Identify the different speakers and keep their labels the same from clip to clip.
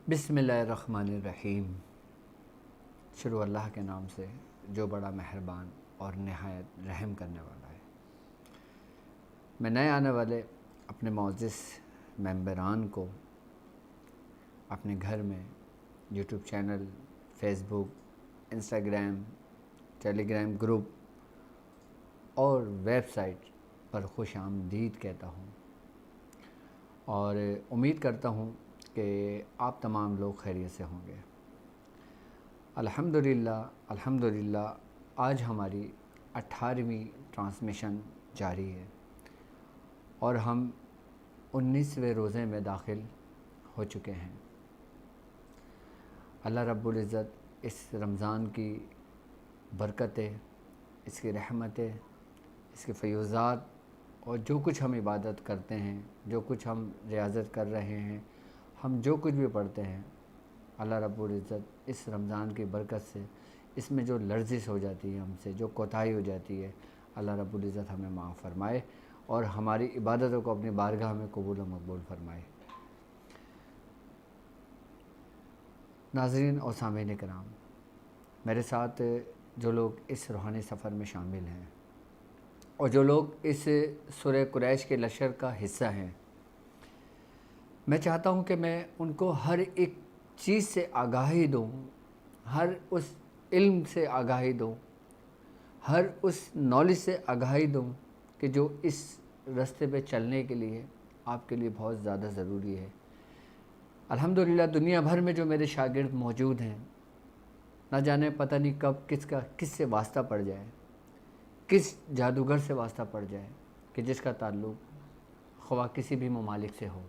Speaker 1: बिस्मिल्लाहिर्रहमानिर्रहीम। शुरू अल्लाह के नाम से जो बड़ा मेहरबान और नहायत रहम करने वाला है। मैं नए आने वाले अपने मोअज़्ज़िज़ मेंबरान को अपने घर में YouTube channel, Facebook, Instagram, Telegram group और वेबसाइट पर खुश आमदीद कहता हूँ और उम्मीद करता हूँ कि आप तमाम लोग खैरियत से होंगे। अल्हम्दुलिल्लाह आज हमारी 18वीं ट्रांसमिशन जारी है और हम 19वें रोज़े में दाखिल हो चुके हैं। अल्लाह रब्बुल इज़्ज़त इस रमज़ान की बरकतें, इसकी रहमतें, इसके फ़ैज़ात और जो कुछ हम इबादत करते हैं, जो कुछ हम रियाज़त कर रहे हैं, हम जो कुछ भी पढ़ते हैं, अल्लाह रब्बुल इज़्ज़त इस रमज़ान की बरकत से इसमें जो लर्जिश हो जाती है हमसे, जो कोताही हो जाती है, अल्लाह रब्बुल इज़्ज़त हमें माफ़ फरमाए और हमारी इबादतों को अपनी बारगाह में कबूल व मकबूल फरमाए। नाज़रीन और सामीन किराम, मेरे साथ जो लोग इस रूहानी सफ़र में शामिल हैं और जो लोग इस सूरह कुरैश के लश्कर का हिस्सा हैं, मैं चाहता हूं कि मैं उनको हर एक चीज़ से आगाही दूं, हर उस इल्म से आगाही दूं, हर उस नॉलेज से आगाही दूं कि जो इस रास्ते पे चलने के लिए आपके लिए बहुत ज़्यादा ज़रूरी है। अल्हम्दुलिल्लाह दुनिया भर में जो मेरे शागिर्द मौजूद हैं, ना जाने पता नहीं कब किससे वास्ता पड़ जाए, किस जादूगर से वास्ता पड़ जाए कि जिसका ताल्लुक़ ख्वा किसी भी ममालिक से हो,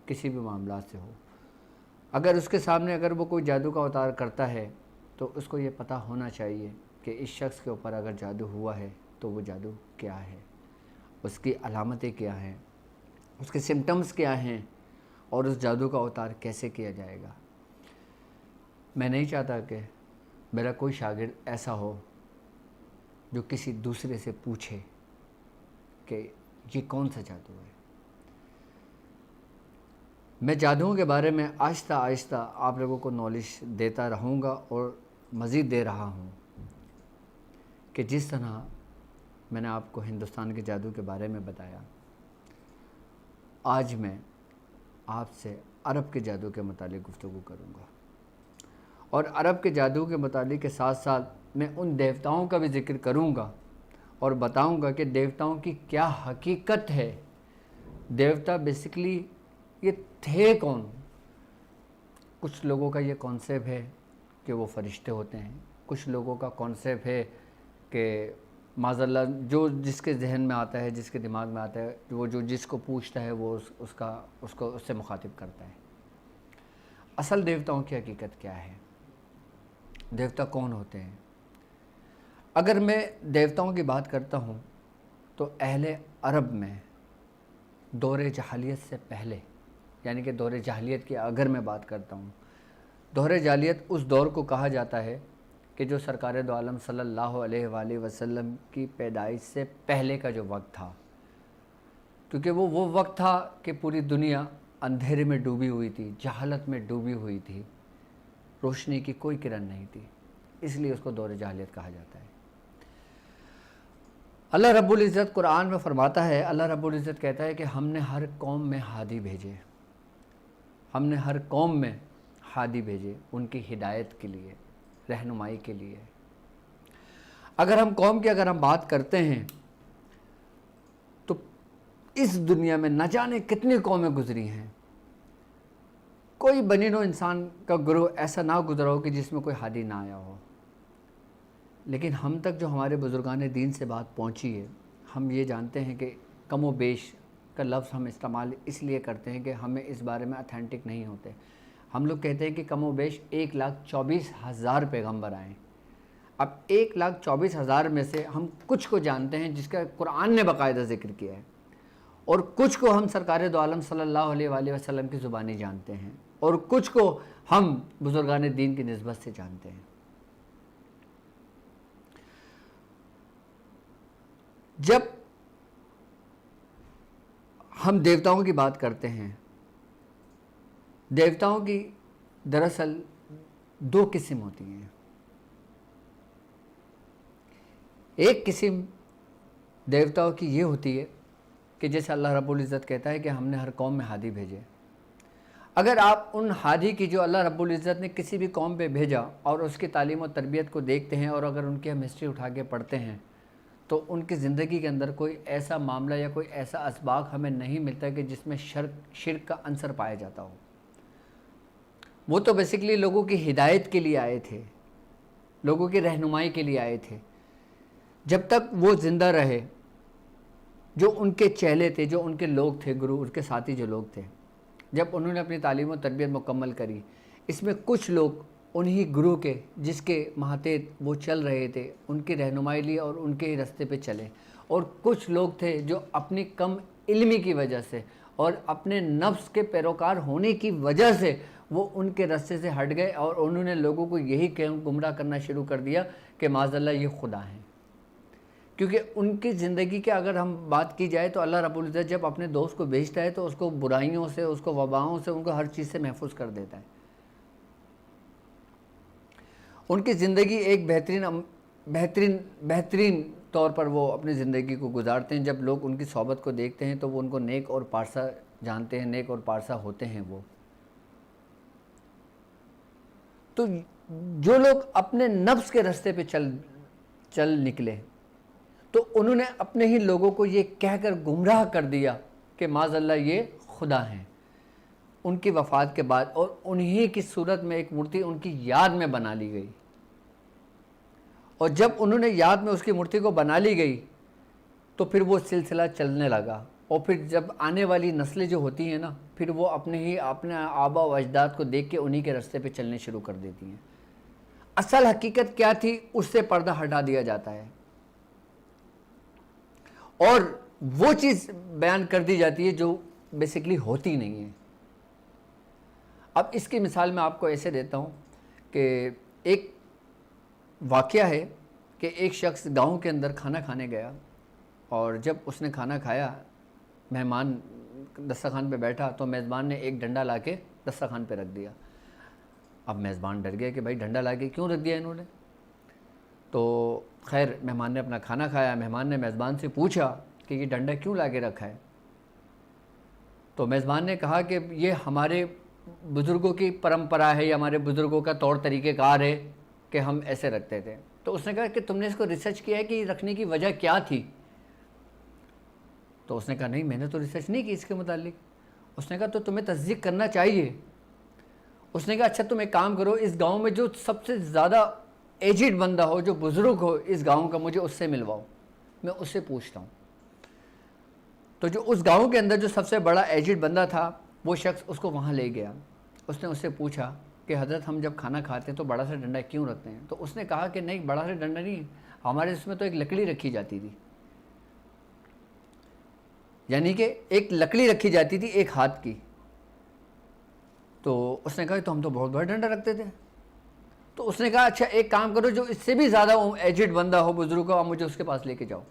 Speaker 1: किसी भी मामला से हो। अगर उसके सामने अगर वो कोई जादू का अवतार करता है तो उसको ये पता होना चाहिए कि इस शख्स के ऊपर अगर जादू हुआ है तो वो जादू क्या है, उसकी अलामतें क्या हैं, उसके सिम्टम्स क्या हैं और उस जादू का अवतार कैसे किया जाएगा। मैं नहीं चाहता कि मेरा कोई शागिर्द ऐसा हो जो किसी दूसरे से पूछे कि ये कौन सा जादू है। मैं जादुओं के बारे में आहिस्ता आहिस्ता आप लोगों को नॉलेज देता रहूँगा और मज़ीद दे रहा हूँ कि जिस तरह मैंने आपको हिंदुस्तान के जादू के बारे में बताया, आज मैं आपसे अरब के जादू के मुतालिक गुफ्तगू करूँगा और अरब के जादू के मुतालिक के साथ साथ मैं उन देवताओं का भी ज़िक्र करूँगा और बताऊँगा कि देवताओं की क्या हकीकत है। देवता बेसिकली ये थे कौन। कुछ लोगों का ये कॉन्सेप्ट है कि वो फरिश्ते होते हैं, कुछ लोगों का कॉन्सेप्ट है कि माज़अल्लाह जो जिसके जहन में आता है, जिसके दिमाग में आता है, वो जो जिसको पूछता है वो उसको उससे मुखातिब करता है। असल देवताओं की हकीकत क्या है, देवता कौन होते हैं। अगर मैं देवताओं की बात करता हूँ तो अहले अरब में दौरे जहालियत से पहले, यानी कि दौरे जहालियत की अगर मैं बात करता हूँ, दौरे जहालियत उस दौर को कहा जाता है कि जो सरकार दो आलम सल्लल्लाहु अलैहि वसल्लम की पैदाइश से पहले का जो वक्त था, क्योंकि वो वक्त था कि पूरी दुनिया अंधेरे में डूबी हुई थी, जहालत में डूबी हुई थी, रोशनी की कोई किरण नहीं थी, इसलिए उसको दौरे जहालियत कहा जाता है। अल्लाह रब्बुल इज़्ज़त कुरान में फरमाता है, अल्लाह रब्बुल इज़्ज़त कहता है कि हमने हर कौम में हादी भेजे, हमने हर कौम में हादी भेजे उनकी हिदायत के लिए, रहनुमाई के लिए। अगर हम कौम की अगर हम बात करते हैं तो इस दुनिया में न जाने कितनी कौमें गुजरी हैं, कोई बनीनो इंसान का गुरूह ऐसा ना गुजरा हो कि जिसमें कोई हादी ना आया हो। लेकिन हम तक जो हमारे बुज़ुर्गान दीन से बात पहुंची है, हम ये जानते हैं कि कम व बेश का लफ्ज़ हम इस्तेमाल इसलिए करते हैं कि हमें इस बारे में अथेंटिक नहीं होते। हम लोग कहते हैं कि कम व बेश 1,24,000 पैगम्बर आए। अब 1,24,000 में से हम कुछ को जानते हैं जिसका कुरान ने बाकायदा ज़िक्र किया है, और कुछ को हम सरकार दो आलम सल्लल्लाहु अलैहि वसल्लम की ज़ुबानी जानते हैं, और कुछ को हम बुज़ुर्गान दीन की निस्बत से जानते हैं। जब हम देवताओं की बात करते हैं, देवताओं की दरअसल दो किस्म होती हैं। एक किस्म देवताओं की ये होती है कि जैसे अल्लाह रब्बुल इज़्ज़त कहता है कि हमने हर कौम में हादी भेजे। अगर आप उन हादी की जो अल्लाह रब्बुल इज़्ज़त ने किसी भी कौम पे भेजा और उसकी तालीम और तरबियत को देखते हैं और अगर उनकी हम हिस्ट्री उठा के पढ़ते हैं तो उनकी ज़िंदगी के अंदर कोई ऐसा मामला या कोई ऐसा असबाक हमें नहीं मिलता कि जिसमें शिर्क का अंसर पाया जाता हो। वो तो बेसिकली लोगों की हिदायत के लिए आए थे, लोगों की रहनुमाई के लिए आए थे। जब तक वो ज़िंदा रहे, जो उनके चेले थे, जो उनके लोग थे, गुरु, उनके साथी जो लोग थे, जब उन्होंने अपनी तालीम और तरबियत मुकम्मल करी, इसमें कुछ लोग उन्हीं गुरु के जिसके महतेत वो चल रहे थे उनकी रहनुमाई ली और उनके ही रास्ते पे चले, और कुछ लोग थे जो अपनी कम इल्मी की वजह से और अपने नफ्स के पैरोकार होने की वजह से वो उनके रास्ते से हट गए और उन्होंने लोगों को यही गुमराह करना शुरू कर दिया कि माज़अल्लाह ये खुदा हैं। क्योंकि उनकी ज़िंदगी के अगर हम बात की जाए तो अल्लाह रब्बुल इज़्ज़त जब अपने दोस्त को भेजता है तो उसको बुराइयों से, उसको वबाओं से, उनको हर चीज़ से महफूज कर देता है। उनकी ज़िंदगी एक बेहतरीन तौर पर वो अपनी ज़िंदगी को गुजारते हैं। जब लोग उनकी सोबत को देखते हैं तो वो उनको नेक और पारसा जानते हैं, नेक और पारसा होते हैं वो। तो जो लोग अपने नफ्स के रास्ते पे चल निकले तो उन्होंने अपने ही लोगों को ये कहकर गुमराह कर दिया कि माज़अल्लाह ये खुदा हैं। उनकी वफ़ात के बाद और उन्हीं की सूरत में एक मूर्ति उनकी याद में बना ली गई, और जब उन्होंने याद में उसकी मूर्ति को बना ली गई तो फिर वो सिलसिला चलने लगा। और फिर जब आने वाली नस्लें जो होती हैं ना, फिर वो अपने आबा व अजदाद को देख के उन्हीं के रास्ते पे चलने शुरू कर देती हैं। असल हकीकत क्या थी उससे पर्दा हटा दिया जाता है और वो चीज़ बयान कर दी जाती है जो बेसिकली होती नहीं है। अब इसकी मिसाल मैं आपको ऐसे देता हूँ कि एक वाक़या है कि एक शख्स गांव के अंदर खाना खाने गया, और जब उसने खाना खाया, मेहमान दस्तरखान पे बैठा तो मेज़बान ने एक डंडा लाके दस्तरखान पे रख दिया। अब मेज़बान डर गया कि भाई डंडा लाके क्यों रख दिया इन्होंने। तो खैर मेहमान ने अपना खाना खाया। मेहमान ने मेज़बान से पूछा कि ये डंडा क्यों लाके रखा है। तो मेज़बान ने कहा कि ये हमारे बुज़ुर्गों की परंपरा है, या हमारे बुज़ुर्गों का तौर तरीक़ेकार है कि हम ऐसे रखते थे। तो उसने कहा कि तुमने इसको रिसर्च किया है कि रखने की वजह क्या थी। तो उसने कहा नहीं, मैंने तो रिसर्च नहीं की इसके मुतालिक। उसने कहा तो तुम्हें तस्दीक करना चाहिए। उसने कहा अच्छा तुम एक काम करो, इस गांव में जो सबसे ज़्यादा एजिड बंदा हो, जो बुज़ुर्ग हो इस गांव का, मुझे उससे मिलवाओ, मैं उससे पूछता हूँ। तो जो उस गांव के अंदर जो सबसे बड़ा एजिड बंदा था, वो शख्स उसको वहाँ ले गया। उसने उससे पूछा कि हज़रत हम जब खाना खाते हैं तो बड़ा सा डंडा क्यों रखते हैं। तो उसने कहा कि नहीं, बड़ा सा डंडा नहीं, हमारे इसमें तो एक लकड़ी रखी जाती थी, यानी कि एक लकड़ी रखी जाती थी एक हाथ की। तो उसने कहा तो हम तो बहुत बड़ा डंडा रखते थे। तो उसने कहा अच्छा एक काम करो, जो इससे भी ज़्यादा एजिड बंदा हो, बुजुर्ग हो, आप मुझे उसके पास लेके जाओ।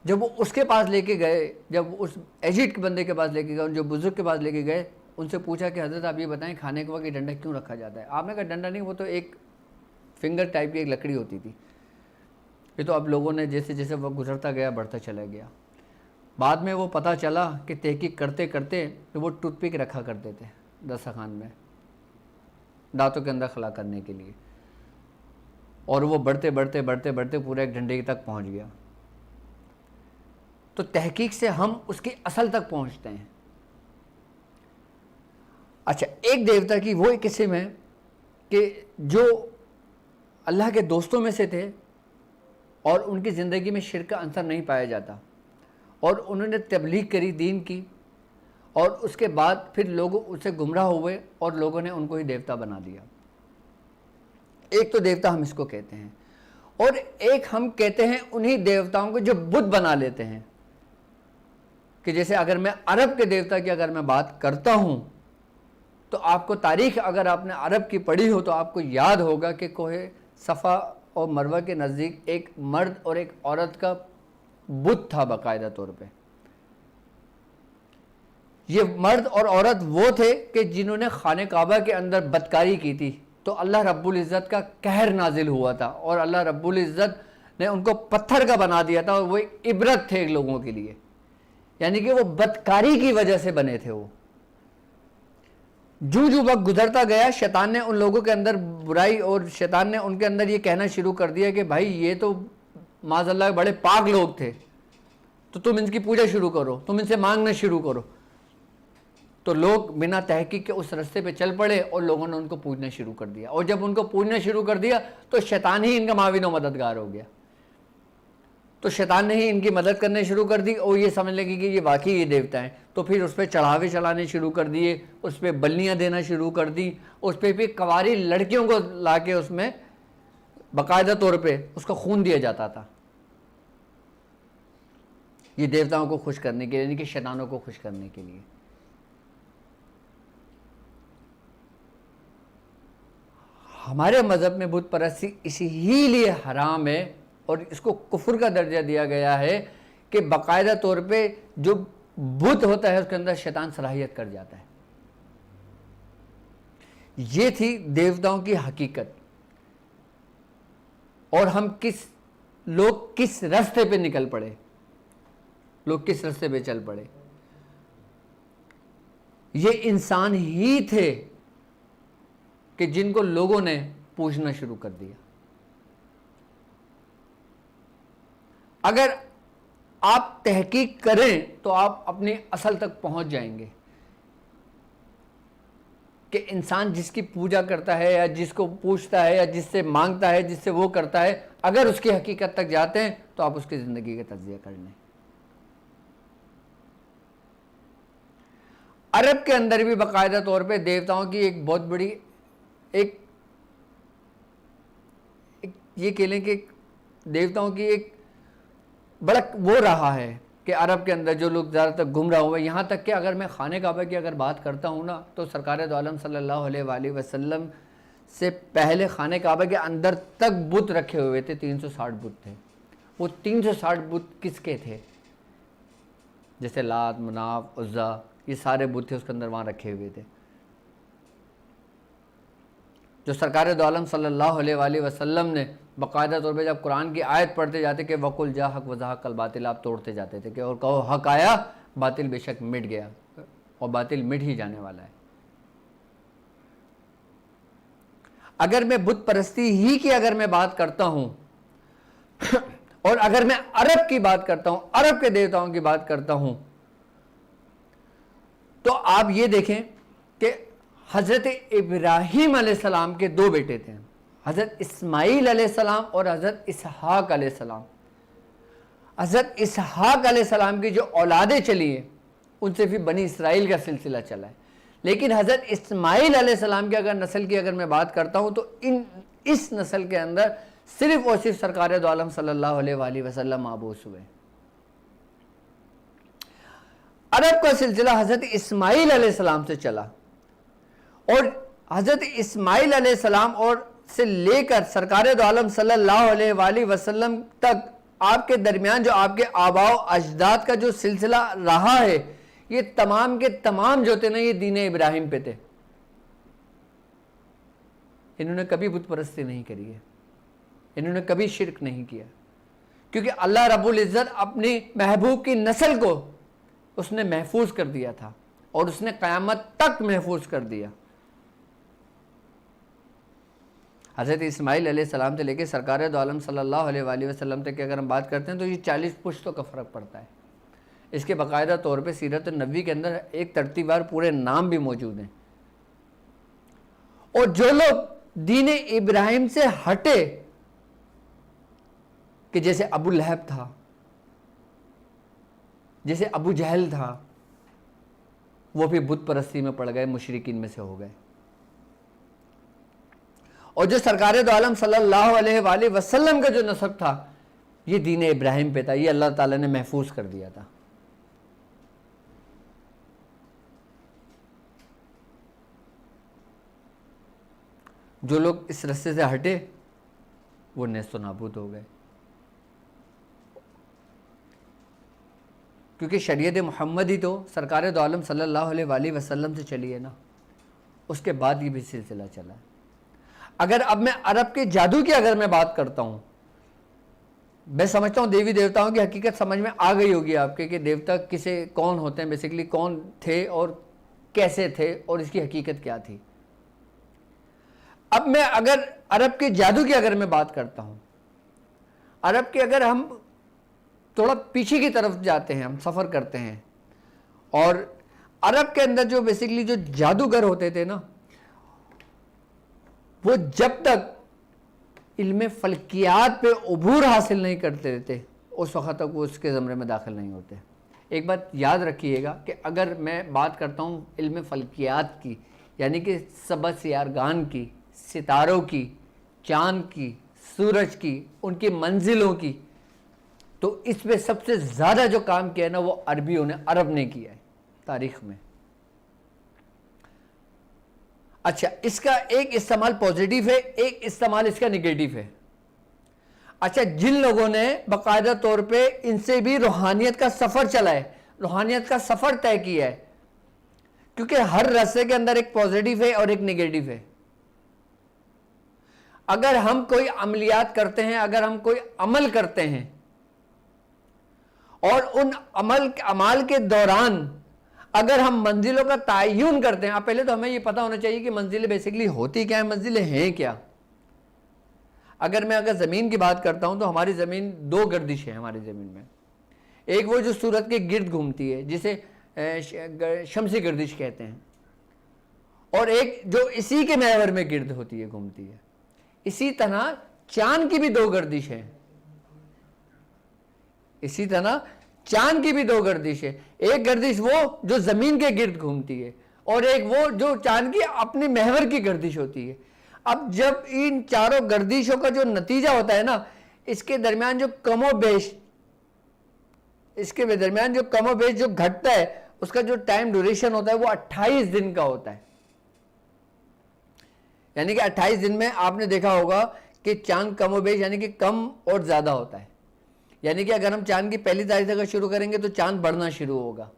Speaker 1: जब वो उसके पास लेके गए, जब उस एजिड के बंदे के पास लेके गए, जो बुजुर्ग के पास लेके गए, उनसे पूछा कि हज़रत आप ये बताएं खाने के वक्त ये डंडा क्यों रखा जाता है। आपने कहा डंडा नहीं, वो तो एक फिंगर टाइप की एक लकड़ी होती थी। ये तो अब लोगों ने जैसे जैसे वक्त गुजरता गया बढ़ता चला गया। बाद में वो पता चला कि तहकीक करते करते तो वो टूथपिक रखा करते थे दस्तरखान में दांतों के अंदर खला करने के लिए, और वो बढ़ते बढ़ते बढ़ते बढ़ते पूरे एक डंडे तक पहुंच गया। तो तहकीक से हम उसकी असल तक पहुंचते हैं। अच्छा, एक देवता की वो एक किस्म है कि जो अल्लाह के दोस्तों में से थे और उनकी ज़िंदगी में शिर्क का अंसर नहीं पाया जाता, और उन्होंने तबलीग करी दीन की, और उसके बाद फिर लोग उससे गुमराह हुए और लोगों ने उनको ही देवता बना दिया। एक तो देवता हम इसको कहते हैं, और एक हम कहते हैं उन्हीं देवताओं को जो बुत बना लेते हैं। कि जैसे अगर मैं अरब के देवता की अगर मैं बात करता हूं तो आपको तारीख अगर आपने अरब की पढ़ी हो तो आपको याद होगा कि कोहे सफ़ा और मरवा के नज़दीक एक मर्द और एक औरत का बुत था बाकायदा तौर पे। ये मर्द और औरत वो थे कि जिन्होंने खाने काबा के अंदर बदकारी की थी, तो अल्लाह रब्बुल इज़्ज़त का कहर नाजिल हुआ था और अल्लाह रब्बुल इज़्ज़त ने उनको पत्थर का बना दिया था और वो एक इबरत थे लोगों के लिए, यानी कि वो बदकारी की वजह से बने थे। वो जूं जूं वक्त गुजरता गया, शैतान ने उन लोगों के अंदर बुराई और शैतान ने उनके अंदर ये कहना शुरू कर दिया कि भाई ये तो माज़अल्लाह बड़े पाक लोग थे, तो तुम इनकी पूजा शुरू करो, तुम इनसे मांगना शुरू करो। तो लोग बिना तहकीक के उस रास्ते पे चल पड़े और लोगों ने उनको पूजना शुरू कर दिया, और जब उनको पूजना शुरू कर दिया तो शैतान ही इनका माविन और मददगार हो गया। तो शैतान ने ही इनकी मदद करने शुरू कर दी और ये समझ लगी कि ये वाकई ये देवता हैं। तो फिर उस पर चढ़ावे चढ़ाने शुरू कर दिए, उस पर बल्लियाँ देना शुरू कर दी, उस पर भी कवारी लड़कियों को ला के उसमें बाकायदा तौर पे उसका खून दिया जाता था, ये देवताओं को खुश करने के लिए, यानी कि शैतानों को खुश करने के लिए। हमारे मज़हब में बुत परस्ती इसीलिए हराम है और इसको कुफ्र का दर्जा दिया गया है कि बाकायदा तौर पे जो बुत होता है उसके अंदर शैतान सलाहियत कर जाता है। ये थी देवताओं की हकीकत। और हम लोग किस रास्ते पे निकल पड़े, लोग किस रास्ते पे चल पड़े। ये इंसान ही थे कि जिनको लोगों ने पूछना शुरू कर दिया। अगर आप तहकीक करें तो आप अपनी असल तक पहुंच जाएंगे कि इंसान जिसकी पूजा करता है या जिसको पूछता है या जिससे मांगता है, जिससे वो करता है, अगर उसकी हकीकत तक जाते हैं तो आप उसकी ज़िंदगी का तज्ज़िया कर लें। अरब के अंदर भी बाकायदा तौर पे देवताओं की एक बहुत बड़ी एक ये कह लें कि देवताओं की एक बड़ा वो रहा है कि अरब के अंदर जो लोग ज़्यादातर गुमराह हुए। यहाँ तक कि अगर मैं खाने काबा की अगर बात करता हूँ ना, तो सरकार दो आलम सल्लल्लाहु अलैहि वसल्लम से पहले खाने काबा के अंदर तक बुत रखे हुए थे। 360 बुत थे। वो 360 बुत किसके थे? जैसे लात, मनाफ, उज़्ज़ा, ये सारे बुत थे उसके अंदर वहाँ रखे हुए थे। जो सरकार दो आलम सल्लल्लाहु अलैहि वसल्लम ने बाकायदा तौर पे जब कुरान की आयत पढ़ते जाते कि वकुल जा हक वज़ाहक कल बातिल, आप तोड़ते जाते थे कि और कहो हक आया, बातिल बेशक मिट गया, और बातिल मिट ही जाने वाला है। अगर मैं बुत परस्ती ही की अगर मैं बात करता हूं और अगर मैं अरब की बात करता हूं, अरब के देवताओं की बात करता हूं, तो आप ये देखें कि हज़रत इब्राहीम अलैहिस्सलाम के दो बेटे थे, हज़रत इस्माईल अलैहिस्सलाम और हज़रत इसहाक अलैहिस्सलाम। हज़रत इसहाक अलैहिस्सलाम की जो औलादें चली हैं उनसे फिर बनी इसराइल का सिलसिला चला है। लेकिन हज़रत इस्माईल अलैहिस्सलाम की अगर नस्ल की अगर मैं बात करता हूँ तो इस नस्ल के अंदर सिर्फ और सिर्फ सरकार दो आलम सल्लल्लाहु अलैहि वसल्लम माबूस हुए। अरब का सिलसिला हज़रत इस्माईल अलैहिस्सलाम से चला और हज़रत इस्माईल अलैहिस्सलाम और से लेकर सरकार दो आलम सल्लल्लाहु अलैहि वसल्लम तक आपके दरमियान जो आपके आबाओ अजदाद का जो सिलसिला रहा है, ये तमाम के तमाम जो थे ना, ये दीन इब्राहिम पे थे। इन्होंने कभी बुत परस्ती नहीं करी है, इन्होंने कभी शिरक नहीं किया, क्योंकि अल्लाह रब्बुल इज़्ज़त अपनी महबूब की नस्ल को उसने महफूज कर दिया था और उसने क़यामत तक महफूज कर दिया। हज़रत इस्माईल अलैहिस्सलाम से लेकर सरकार दो आलम सल्लल्लाहु अलैहि वसल्लम तक की अगर हम बात करते हैं तो ये 40 पुश्तों का फ़र्क पड़ता है। इसके बाकायदा तौर पे सीरत नबी के अंदर एक तरतीबवार पूरे नाम भी मौजूद हैं। और जो लोग दीन इब्राहिम से हटे, कि जैसे अबू लहब था, जैसे अबू जहल था, वो भी बुत परस्ती में पड़ गए, मुशरिकीन में से हो गए। और जो सरकार दो आलम सल्लल्लाहु अलैहि वसल्लम का जो नसब था, ये दीन इब्राहिम पे था, ये अल्लाह ताला ने महफूज कर दिया था। जो लोग इस रास्ते से हटे वो नेस्तो नाबूद हो गए। क्योंकि शरीयत मुहम्मदी तो सरकार दो आलम सल्लल्लाहु अलैहि वसल्लम से चली है ना, उसके बाद ये भी सिलसिला चला है। अगर अब मैं अरब के जादू की अगर मैं बात करता हूँ, मैं समझता हूँ देवी देवताओं की हकीकत समझ में आ गई होगी आपके कि देवता किसे कौन होते हैं, बेसिकली कौन थे और कैसे थे और इसकी हकीकत क्या थी। अब मैं अगर अरब के जादू की अगर मैं बात करता हूँ, अरब के अगर हम थोड़ा पीछे की तरफ जाते हैं, हम सफ़र करते हैं, और अरब के अंदर जो बेसिकली जो जादूगर होते थे ना, वो जब तक इल्म फल्कियात पे उबूर हासिल नहीं करते थे उस वक़्त तक वो उसके ज़मरे में दाखिल नहीं होते। एक बात याद रखिएगा कि अगर मैं बात करता हूँ इल्म फल्कियात की, यानी कि सबा सियारगान की, सितारों की, चाँद की, सूरज की, उनकी मंजिलों की, तो इस पे सबसे ज़्यादा जो काम किया है ना वो अरबियों ने, अरब ने किया है तारीख़ में। अच्छा, इसका एक इस्तेमाल पॉजिटिव है, एक इस्तेमाल इसका निगेटिव है। अच्छा, जिन लोगों ने बाकायदा तौर पे इनसे भी रूहानियत का सफ़र चला है, रूहानियत का सफ़र तय किया है, क्योंकि हर रस्ते के अंदर एक पॉजिटिव है और एक निगेटिव है। अगर हम कोई अमलियात करते हैं, अगर हम कोई अमल करते हैं और उन अमाल के दौरान अगर हम मंजिलों का तयन करते हैं, पहले तो हमें ये पता होना चाहिए कि मंजिलें बेसिकली होती क्या है, मंजिलें हैं क्या। अगर ज़मीन की बात करता हूं तो हमारी ज़मीन दो गर्दिश है हमारी ज़मीन में। एक वो जो सूरज के गिर्द घूमती है जिसे शमसी गर्दिश कहते हैं, और एक जो इसी के महवर में गिर्द होती है, घूमती है। इसी तरह चांद की भी दो गर्दिश है, इसी तरह चांद की भी दो गर्दिश है। एक गर्दिश वो जो जमीन के गिर्द घूमती है और एक वो जो चांद की अपने महवर की गर्दिश होती है। अब जब इन चारों गर्दिशों का जो नतीजा होता है ना, इसके दरमियान जो कमोबेश जो घटता है, उसका जो टाइम ड्यूरेशन होता है वो 28 दिन का होता है। यानी कि 28 दिन में आपने देखा होगा कि चांद कमोबेश यानी कि कम और ज्यादा होता है। यानी कि अगर हम चांद की पहली तारीख से अगर शुरू करेंगे तो चांद बढ़ना शुरू होगा।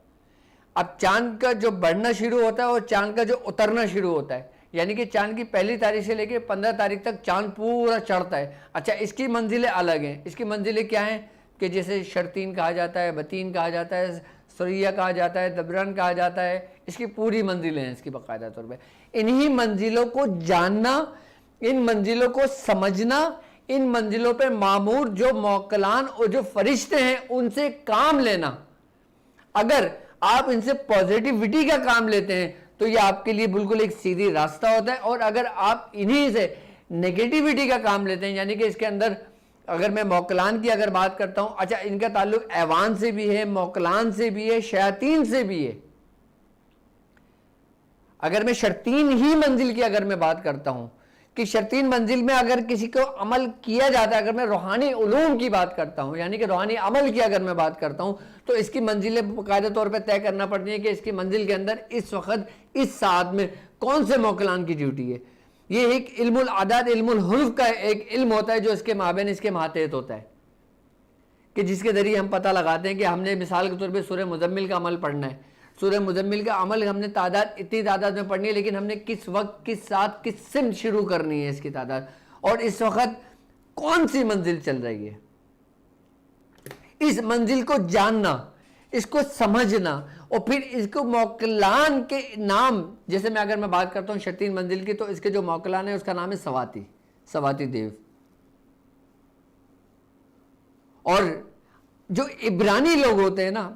Speaker 1: अब चांद का जो बढ़ना शुरू होता है और चांद का जो उतरना शुरू होता है, यानी कि चांद की पहली तारीख से लेकर 15 तारीख तक चांद पूरा चढ़ता है। अच्छा, इसकी मंजिलें अलग हैं। इसकी मंजिलें क्या हैं कि जैसे शर्तीन कहा जाता है, बतीन कहा जाता है, सुरैया कहा जाता है, दबरन कहा जाता है। इसकी पूरी मंजिलें हैं इसकी बाकायदा तौर पर। इन्हीं मंजिलों को जानना, इन मंजिलों को समझना, इन मंजिलों पे मामूर जो मौकलान और जो फरिश्ते हैं उनसे काम लेना। अगर आप इनसे पॉजिटिविटी का काम लेते हैं तो ये आपके लिए बिल्कुल एक सीधी रास्ता होता है, और अगर आप इन्हीं से नेगेटिविटी का काम लेते हैं, यानी कि इसके अंदर अगर मैं मौकलान की अगर बात करता हूं, अच्छा, इनका ताल्लुक ऐवान से भी है, मौकलान से भी है, शयातीन से भी है। अगर मैं शर्तीन ही मंजिल की अगर मैं बात करता हूं कि शर्तीन मंजिल में अगर किसी को अमल किया जाता है, अगर मैं रूहानी उलूम की बात करता हूं, यानी कि रूहानी अमल की अगर मैं बात करता हूं, तो इसकी मंजिलें बाकायदा तौर पे तय करना पड़ती है कि इसकी मंजिल के अंदर इस वक्त इस साथ में कौन से मौकलान की ड्यूटी है। ये एक इल्मुल आदाद, इल्मुल हुर्फ का एक इल्म होता है जो इसके माबेन इसके मातहत होता है, कि जिसके जरिए हम पता लगाते हैं कि हमने मिसाल के तौर पर सूरह मुज़म्मिल का अमल पढ़ना है। सूरह मुज़म्मिल का अमल हमने इतनी तादाद में पढ़नी है, लेकिन हमने किस वक्त, किस साथ, किस सिमत शुरू करनी है इसकी तादाद, और इस वक्त कौन सी मंजिल चल रही है। इस मंजिल को जानना, इसको समझना, और फिर इसको मौकलान के नाम, जैसे अगर मैं बात करता हूँ शर्तीन मंजिल की, तो इसके जो मौकलान है उसका नाम है सवाती देव। और जो इब्रानी लोग होते हैं ना,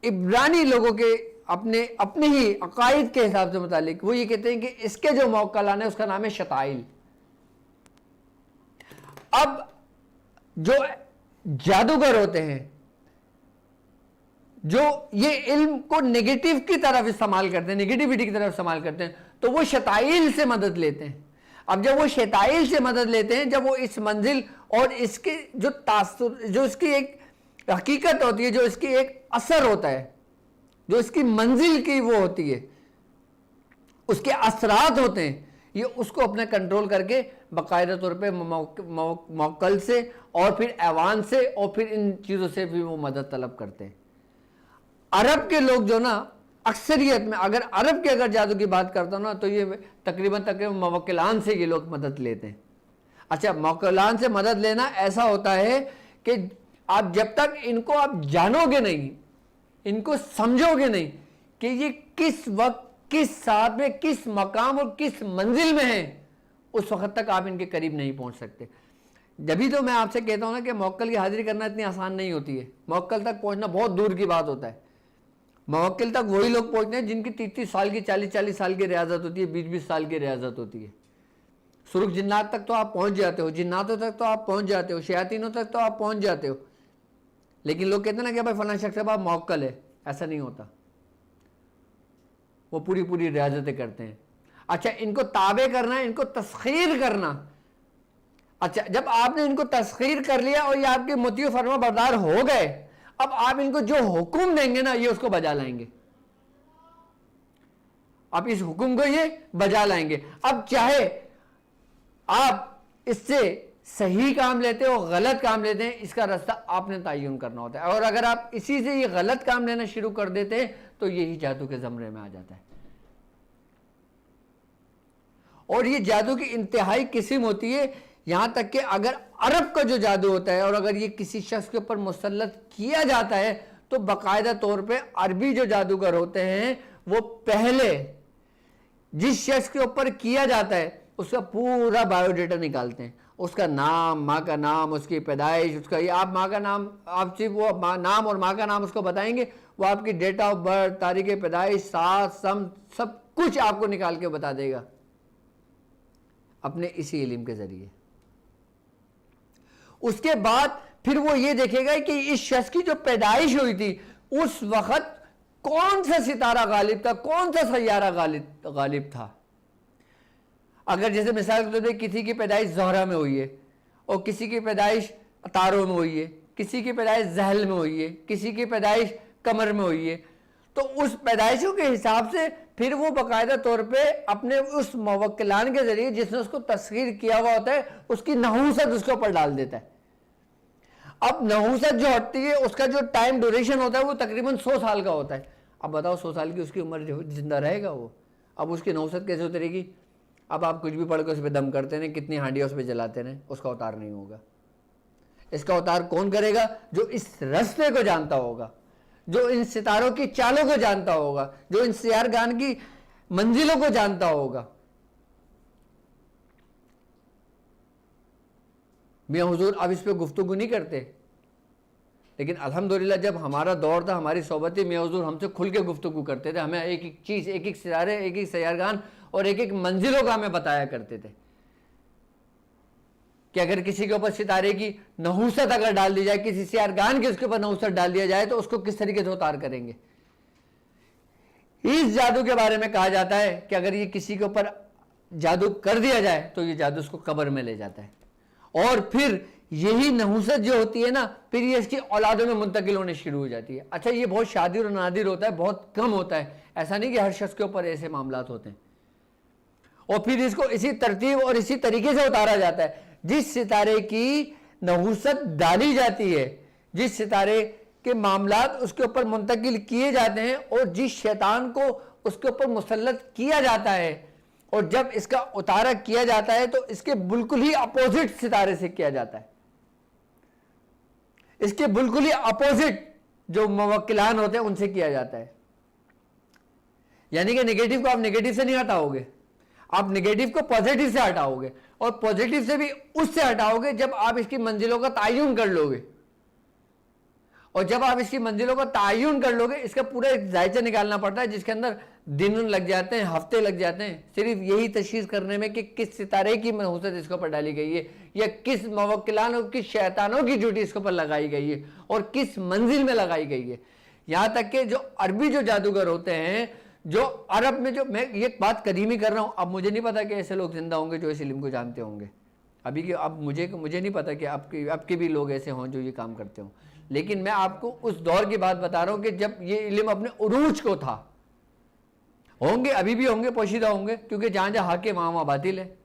Speaker 1: इब्रानी लोगों के अपने ही अकायद के हिसाब से मुतालिक वो ये कहते हैं कि इसके जो मौकलान है उसका नाम है शताइल। अब जो जादूगर होते हैं, जो ये इल्म को नेगेटिव की तरफ इस्तेमाल करते हैं, नेगेटिविटी की तरफ इस्तेमाल करते हैं, तो वो शताइल से मदद लेते हैं। अब जब वो शताइल से मदद लेते हैं, जब वो इस मंजिल और इसके जो तासुर, जो इसकी एक हकीकत होती है, जो इसकी एक असर होता है, जो इसकी मंजिल की वो होती है, उसके असरात होते हैं, ये उसको अपने कंट्रोल करके बाकायदा तौर पे मौकल से और फिर ऐवान से और फिर इन चीज़ों से भी वो मदद तलब करते हैं। अरब के लोग जो ना अक्सरियत में, अगर अरब के अगर जादू की बात करता हूँ ना, तो ये तकरीबन मवक्किलान से ये लोग मदद लेते हैं। अच्छा, मवक्किलान से मदद लेना ऐसा होता है कि आप जब तक इनको आप जानोगे नहीं, इनको समझोगे नहीं कि ये किस वक्त, किस साथ में, किस मकाम और किस मंजिल में है, उस वक्त तक आप इनके करीब नहीं पहुंच सकते। जभी तो मैं आपसे कहता हूं ना कि मवक्किल की हाजिरी करना इतनी आसान नहीं होती है। मवक्किल तक पहुंचना बहुत दूर की बात होता है। मवक्किल तक वही लोग पहुंचते हैं जिनकी 30-30 साल की, 40-40 साल की रियाजत होती है, 20-20 साल की रियाजत होती है। सुरुख जिन्नात तक तो आप पहुंच जाते हो, जिन्नातों तक तो आप पहुंच जाते हो, शयातीनों तक तो आप पहुंच जाते हो, लेकिन लोग कहते हैं ना कि भाई फलां शख्स साहब मवक्किल है। ऐसा नहीं होता, वो पूरी पूरी रियाजतें करते हैं। अच्छा, इनको ताबे करना, इनको तस्खीर करना। अच्छा, जब आपने इनको तस्खीर कर लिया और ये आपके मुतीअ फरमा बरदार हो गए, अब आप इनको जो हुक्म देंगे ना, ये उसको बजा लाएंगे। आप इस हुक्म को ये बजा लाएंगे। अब चाहे आप इससे सही काम लेते हो, गलत काम लेते हैं, इसका रास्ता आपने तयन करना होता है। और अगर आप इसी से ये गलत काम लेना शुरू कर देते हैं तो यही जादू के ज़मरे में आ जाता है। और ये जादू की इंतहाई किस्म होती है, यहां तक कि अगर अरब का जो जादू होता है और अगर ये किसी शख्स के ऊपर मुसल्लत किया जाता है तो बाकायदा तौर पे अरबी जो जादूगर होते हैं वो पहले जिस शख्स के ऊपर किया जाता है उसका पूरा बायोडाटा निकालते हैं। उसका नाम, माँ का नाम, उसकी पैदाइश, उसका ये, आप माँ का नाम, आप सिर्फ वो नाम और माँ का नाम उसको बताएंगे, वो आपकी डेट ऑफ बर्थ, तारीख पैदाइश, साथ सम सब कुछ आपको निकाल के बता देगा अपने इसी इल्म के जरिए। उसके बाद फिर वो ये देखेगा कि इस शख्स की जो पैदाइश हुई थी उस वक्त कौन सा सितारा गालिब था, कौन सा सैयारा गालिब था। अगर जैसे मिसाल के तौर पर किसी की पैदाइश ज़ोहरा में हुई है और किसी की पैदाइश तारों में हुई है, किसी की पैदाइश जहल में हुई है, किसी की पैदाइश कमर में हुई है, तो उस पैदाइशों के हिसाब से फिर वो बाकायदा तौर पे अपने उस मवक्किलान के जरिए जिसने उसको तस्खीर किया हुआ होता है उसकी नहूसत उसके ऊपर डाल देता है। अब नहूसत जो हटती है उसका जो टाइम ड्यूरेशन होता है वो तकरीबन 100 साल का होता है। अब बताओ 100 साल की उसकी उम्र जिंदा रहेगा वो? अब उसकी नहूसत कैसे उतरेगी? अब आप कुछ भी पढ़ के उस पर दम करते हैं, कितनी हांडियाँ उस पर जलाते हैं, उसका उतार नहीं होगा। इसका उतार कौन करेगा? जो इस रास्ते को जानता होगा, जो इन सितारों की चालों को जानता होगा, जो इन सियारगान की मंजिलों को जानता होगा। मियां हुजूर अब इस पर गुफ्तगू नहीं करते, लेकिन अल्हम्दुलिल्लाह जब हमारा दौर था, हमारी सोबत, मियां हुजूर हमसे खुल के गुफ्तगू करते थे। हमें एक एक चीज़, एक एक सितारे, एक एक सैयारगान और एक एक मंजिलों का हमें बताया करते थे कि अगर किसी के ऊपर सितारे की नहूसत अगर डाल दी जाए, किसी सैयारगान के उसके ऊपर नहूसत डाल दिया जाए तो उसको किस तरीके से उतार करेंगे। इस जादू के बारे में कहा जाता है कि अगर ये किसी के ऊपर जादू कर दिया जाए तो ये जादू उसको कब्र में ले जाता है और फिर यही नहूसत जो होती है ना, फिर ये इसकी औलादों में मुंतकिल होने शुरू हो जाती है। अच्छा, ये बहुत शादी और नादिर होता है, बहुत कम होता है, ऐसा नहीं कि हर शख्स के ऊपर ऐसे मामलात होते हैं। और फिर इसको इसी तरतीब और इसी तरीके से उतारा जाता है। जिस सितारे की नहूसत डाली जाती है, जिस सितारे के मामलात उसके ऊपर मुंतकिल किए जाते हैं और जिस शैतान को उसके ऊपर मुसल्लत किया जाता है, और जब इसका उतारा किया जाता है तो इसके बिल्कुल ही अपोजिट सितारे से किया जाता है। इसके बिल्कुल ही अपोजिट जो मुवक्किलान होते हैं उनसे किया जाता है। यानी कि नेगेटिव को आप नेगेटिव से नहीं हटाओगे, आप नेगेटिव को पॉजिटिव से हटाओगे और पॉजिटिव से भी उससे हटाओगे जब आप इसकी मंजिलों का तयन कर लोगे। और जब आप इसकी मंजिलों का तयन कर लोगे, इसका पूरा एक जायजा निकालना पड़ता है जिसके अंदर दिन लग जाते हैं, हफ्ते लग जाते हैं, सिर्फ यही तशखीस करने में कि किस सितारे की नहूसत इसके ऊपर डाली गई है या किस मुवक्किलान और किस शैतानों की ड्यूटी इसके ऊपर लगाई गई है और किस मंजिल में लगाई गई है। यहाँ तक कि जो अरबी जो जादूगर होते हैं, जो अरब में, जो मैं ये बात कदीमी कर रहा हूँ, अब मुझे नहीं पता कि ऐसे लोग जिंदा होंगे जो इस इल्म को जानते होंगे अभी कि अब मुझे नहीं पता कि आपके भी लोग ऐसे हों जो ये काम करते हों, लेकिन मैं आपको उस दौर की बात बता रहा हूँ कि जब ये इल्म अपने उरूज को था। होंगे, अभी भी होंगे, पोशीदा होंगे, क्योंकि जहाँ जहाँ हक है वहाँ वहाँ बातिल है,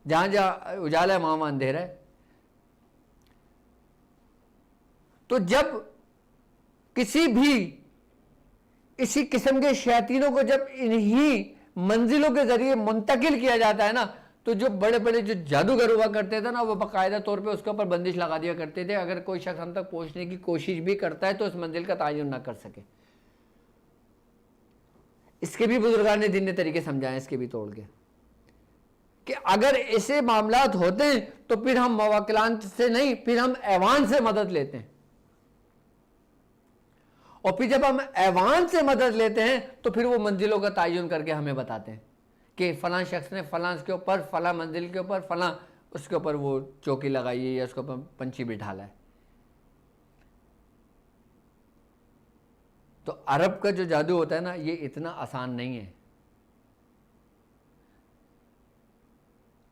Speaker 1: जहाँ जहाँ उजाला है वहाँ वहाँ अंधेरा है। तो जब किसी भी इसी किस्म के शैतानों को जब इन्हीं मंजिलों के जरिए मुंतकिल किया जाता है ना, तो जो बड़े बड़े जो जादूगर हुआ करते थे ना, वो बाकायदा तौर पे उसके ऊपर बंदिश लगा दिया करते थे, अगर कोई शख्स हम तक पहुंचने की कोशिश भी करता है तो उस मंजिल का तायुन ना कर सके। इसके भी बुजुर्गान ने दीन ने तरीके समझाए, इसके भी तोड़ के, कि अगर ऐसे मामलात होते हैं तो फिर हम मवाकिलान से नहीं, फिर हम ऐवान से मदद लेते हैं, और फिर जब हम ऐवान से मदद लेते हैं तो फिर वो मंजिलों का तायुन करके हमें बताते हैं कि फलां शख्स ने फलां के ऊपर, फलां मंजिल के ऊपर, फलां उसके ऊपर वो चौकी लगाई है या उसके ऊपर पंछी बिठाला है। तो अरब का जो जादू होता है ना, ये इतना आसान नहीं है,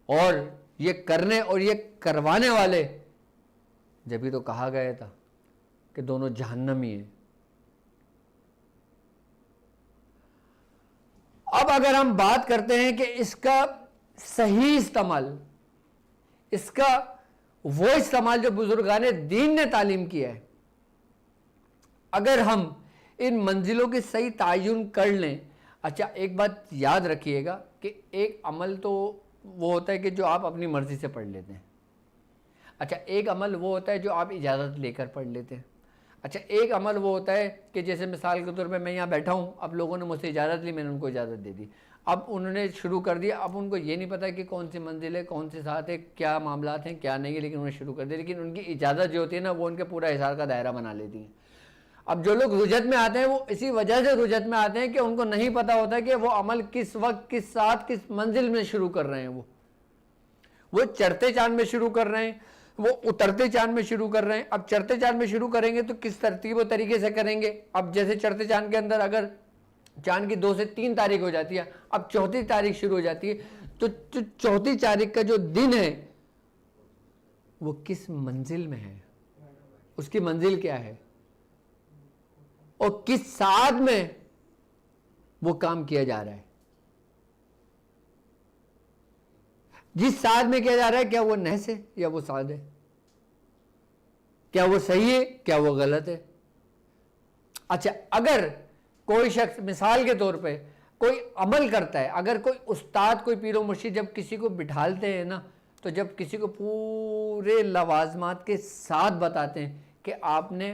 Speaker 1: और ये करने और ये करवाने वाले, जब भी तो कहा गया था कि दोनों जहन्नमी हैं। अब अगर हम बात करते हैं कि इसका सही इस्तेमाल, इसका वो इस्तेमाल जो बुजुर्गाने दीन ने तालीम किया है, अगर हम इन मंजिलों की सही तायुन कर लें। अच्छा, एक बात याद रखिएगा कि एक अमल तो वो होता है कि जो आप अपनी मर्जी से पढ़ लेते हैं। अच्छा, एक अमल वो होता है जो आप इजाज़त लेकर पढ़ लेते हैं। अच्छा, एक अमल वो होता है कि जैसे मिसाल के तौर पे मैं यहाँ बैठा हूँ, अब लोगों ने मुझसे इजाज़त ली, मैंने उनको इजाज़त दे दी, अब उन्होंने शुरू कर दिया, अब उनको ये नहीं पता कि कौन सी मंजिल है, कौन से साथ है, क्या मामलात हैं, क्या नहीं है, लेकिन उन्होंने शुरू कर दिया। लेकिन उनकी इजाज़त जो होती है ना, वो उनके पूरा हिसार का दायरा बना लेती है। अब जो लोग रुजत में आते हैं वो इसी वजह से रुजत में आते हैं कि उनको नहीं पता होता कि वो अमल किस वक्त, किस साथ, किस मंजिल में शुरू कर रहे हैं। वो चढ़ते चांद में शुरू कर रहे हैं, वो उतरते चांद में शुरू कर रहे हैं। अब चढ़ते चांद में शुरू करेंगे तो किस तरतीब और तरीके से करेंगे। अब जैसे चढ़ते चांद के अंदर अगर चांद की 2 से 3 तारीख हो जाती है, अब चौथी तारीख शुरू हो जाती है, तो चौथी तारीख का जो दिन है वो किस मंजिल में है, उसकी मंजिल क्या है और किस साथ में वो काम किया जा रहा है। जिस साथ में किया जा रहा है, क्या वो नहस है या वो साद है, क्या वो सही है, क्या वो गलत है। अच्छा, अगर कोई शख्स मिसाल के तौर पे कोई अमल करता है, अगर कोई उस्ताद, कोई पीरो मुर्शिद जब किसी को बिठालते हैं ना, तो जब किसी को पूरे लवाजमात के साथ बताते हैं कि आपने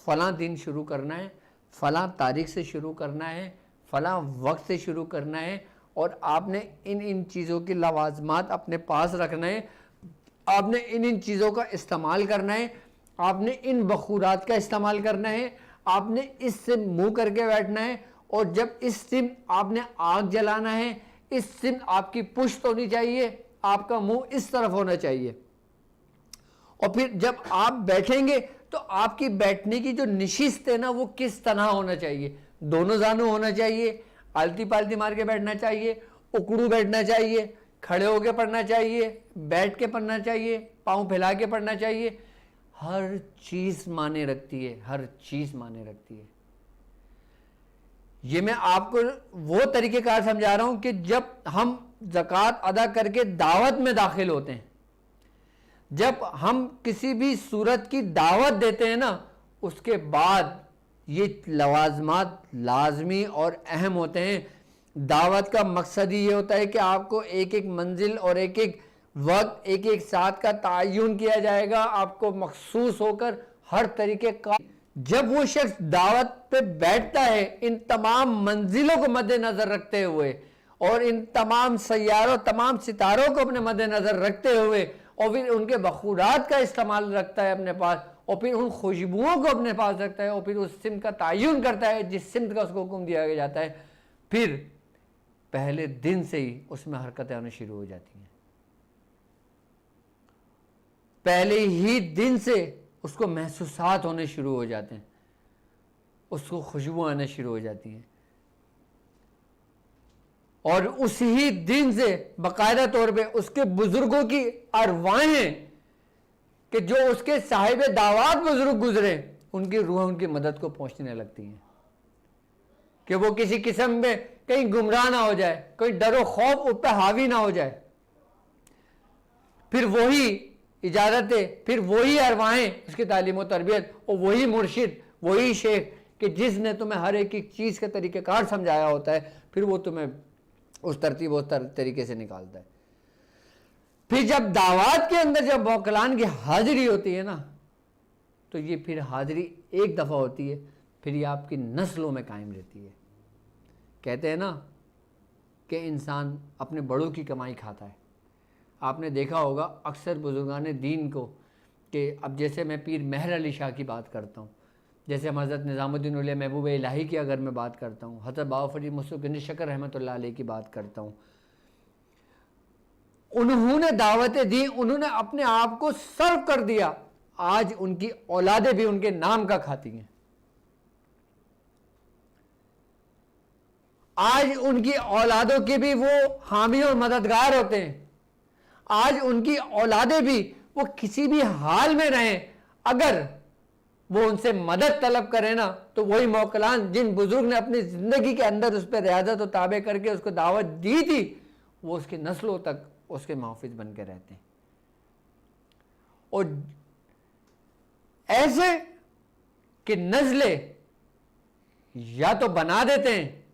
Speaker 1: फ़लाँ दिन शुरू करना है, फ़लाँ तारीख से शुरू करना है, फ़लाँ वक्त से शुरू करना है, और आपने इन इन चीज़ों की लवाजमात अपने पास रखना है, आपने इन इन चीज़ों का इस्तेमाल करना है, आपने इन बखूरात का इस्तेमाल करना है, आपने इससे मुँह करके बैठना है, और जब इस सिम आपने आग जलाना है, इस सिम आपकी पुश्त होनी चाहिए, आपका मुंह इस तरफ होना चाहिए, और फिर जब आप बैठेंगे तो आपकी बैठने की जो निशिस्त है ना, वो किस तरह होना चाहिए। दोनों जानू होना चाहिए, आलती पालती मार के बैठना चाहिए, उकड़ू बैठना चाहिए, खड़े होके पढ़ना चाहिए, बैठ के पढ़ना चाहिए, पाँव फैला के पढ़ना चाहिए। हर चीज़ माने रखती है, हर चीज़ माने रखती है। ये मैं आपको वो तरीक़ेकार समझा रहा हूँ कि जब हम ज़कात अदा करके दावत में दाखिल होते हैं, जब हम किसी भी सूरत की दावत देते हैं ना, उसके बाद ये लवाजमात लाजमी और अहम होते हैं। दावत का मकसद ही ये होता है कि आपको एक एक मंजिल और एक एक वक्त, एक एक साथ का तायुन किया जाएगा, आपको मखसूस होकर हर तरीके का। जब वो शख्स दावत पे बैठता है, इन तमाम मंजिलों को मद्देनज़र रखते हुए और इन तमाम सैयारों, तमाम सितारों को अपने मद्देनज़र रखते हुए, और फिर उनके बखूरात का इस्तेमाल रखता है अपने पास, और फिर उन खुशबुओं को अपने पास रखता है, और फिर उस सिमत का तायुन करता है जिस सिमत का उसको हुक्म दिया जाता है, फिर पहले दिन से ही उसमें हरकतें आना शुरू हो जाती हैं। पहले ही दिन से उसको महसूसात होने शुरू हो जाते हैं, उसको खुशबू आना शुरू हो जाती हैं, और उसी दिन से बाकायदा तौर पे उसके बुजुर्गों की अरवाहें कि जो उसके साहिब दावत बुजुर्ग गुजरे, उनकी रूह उनकी मदद को पहुंचने लगती हैं कि वो किसी किस्म में कहीं गुमराह ना हो जाए, कोई डरो खौफ उस पर हावी ना हो जाए। फिर वही इजाज़तें, फिर वही अरवाहें, उसकी तालीम और तरबियत, और वही मुर्शिद, वही शेख कि जिसने तुम्हें हर एक एक चीज़ का तरीक़ेकार समझाया होता है, फिर वो तुम्हें उस तरीके से निकालता है। फिर जब दावत के अंदर जब मोकलान की हाजिरी होती है ना, तो ये फिर हाजिरी एक दफ़ा होती है, फिर ये आपकी नस्लों में कायम रहती है। कहते हैं ना कि इंसान अपने बड़ों की कमाई खाता है। आपने देखा होगा अक्सर बुजुर्गान दीन को, कि अब जैसे मैं पीर मेहर अली शाह की बात करता हूँ, जैसे हम हज़रत निज़ामुद्दीन औलिया महबूब इलाही की अगर मैं बात करता हूँ, हज़रत बाबा फरीद मुस्तफ़ा शकर रहमतुल्लाह अलैह की बात करता हूँ, उन्होंने दावतें दी, उन्होंने अपने आप को सर्व कर दिया। आज उनकी औलादें भी उनके नाम का खाती हैं। आज उनकी औलादों के भी वो हामी और मददगार होते हैं। आज उनकी औलादें भी वो किसी भी हाल में रहें, अगर वो उनसे मदद तलब करें ना, तो वही मोकलान जिन बुजुर्ग ने अपनी ज़िंदगी के अंदर उस पर रियाजत और ताबे करके उसको दावत दी थी, वो उसकी नस्लों तक उसके मुहाफ़िज़ बन के रहते हैं। और ऐसे कि नस्लें या तो बना देते हैं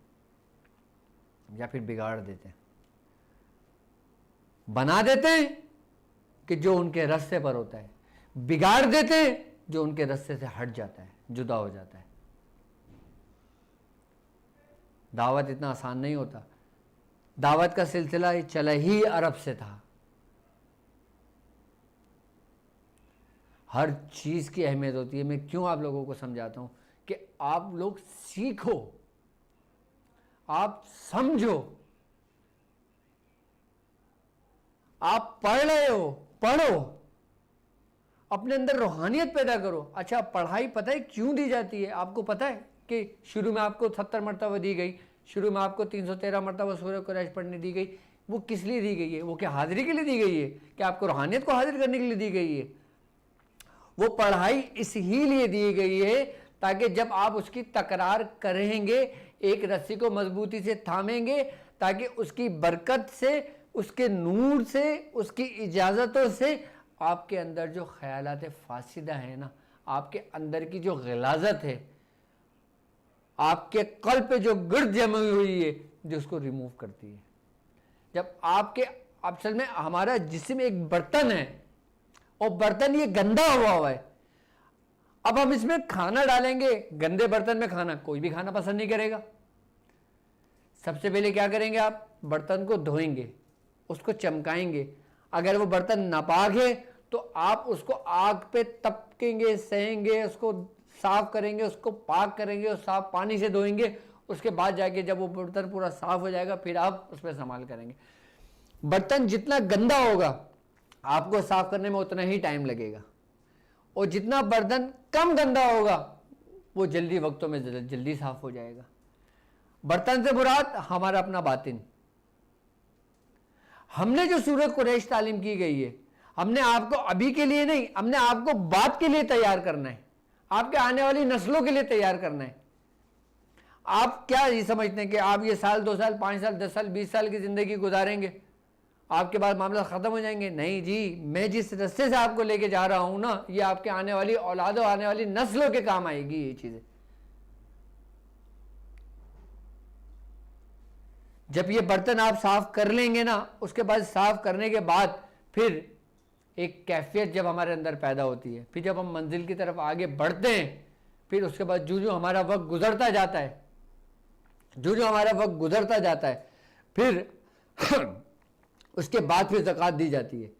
Speaker 1: या फिर बिगाड़ देते हैं। बना देते हैं कि जो उनके रास्ते पर होता है, बिगाड़ देते हैं जो उनके रास्ते से हट जाता है, जुदा हो जाता है। दावत इतना आसान नहीं होता। दावत का सिलसिला ये चला ही अरब से था। हर चीज़ की अहमियत होती है। मैं क्यों आप लोगों को समझाता हूँ कि आप लोग सीखो, आप समझो, आप पढ़ रहे हो, पढ़ो, अपने अंदर रूहानियत पैदा करो। अच्छा, पढ़ाई पता है क्यों दी जाती है? आपको पता है कि शुरू में आपको 70 मरतबा दी गई, शुरू में आपको 313 मरतबा सूरह कुरैश पढ़ने दी गई। वो किस लिए दी गई है? वो क्या हाजिरी के लिए दी गई है? क्या आपको रूहानियत को हाजिर करने के लिए दी गई है? वो पढ़ाई इसी लिए दी गई है ताकि जब आप उसकी तकरार करेंगे, एक रस्सी को मजबूती से थामेंगे, ताकि उसकी बरकत से, उसके नूर से, उसकी इजाज़तों से आपके अंदर जो ख्यालात फासिदा है ना, आपके अंदर की जो गिलाजत है, आपके कल्ब पे जो गिर्द जमी हुई है, जो उसको रिमूव करती है। जब आपके, असल में हमारा जिस्म एक बर्तन है और बर्तन ये गंदा हुआ है। अब हम इसमें खाना डालेंगे, गंदे बर्तन में खाना, कोई भी खाना पसंद नहीं करेगा। सबसे पहले क्या करेंगे? आप बर्तन को धोएंगे, उसको चमकाएंगे। अगर वो बर्तन नापाक है तो आप उसको आग पे तपकेंगे, सहेंगे, उसको साफ करेंगे, उसको पाक करेंगे और साफ पानी से धोएंगे। उसके बाद जाके जब वो बर्तन पूरा साफ हो जाएगा, फिर आप उस पर इस्तेमाल करेंगे। बर्तन जितना गंदा होगा, आपको साफ करने में उतना ही टाइम लगेगा, और जितना बर्तन कम गंदा होगा, वो जल्दी वक्तों में जल्दी साफ हो जाएगा। बर्तन से मुराद हमारा अपना बातिन। हमने जो सूरह कुरैश तालीम की गई है, हमने आपको अभी के लिए नहीं, हमने आपको बाद के लिए तैयार करना है, आपके आने वाली नस्लों के लिए तैयार करना है। आप क्या ये समझते हैं कि आप ये साल, 2 साल, 5 साल, 10 साल, 20 साल की ज़िंदगी गुजारेंगे, आपके बाद मामला ख़त्म हो जाएंगे? नहीं जी, मैं जिस रास्ते से आपको लेके जा रहा हूं ना, ये आपके आने वाली औलादों, आने वाली नस्लों के काम आएगी ये चीज़ें। जब ये बर्तन आप साफ कर लेंगे ना, उसके बाद साफ करने के बाद फिर एक कैफियत जब हमारे अंदर पैदा होती है, फिर जब हम मंजिल की तरफ आगे बढ़ते हैं, फिर उसके बाद जो हमारा वक्त गुजरता जाता है, जो हमारा वक्त गुजरता जाता है, फिर उसके बाद फिर ज़कात दी जाती है।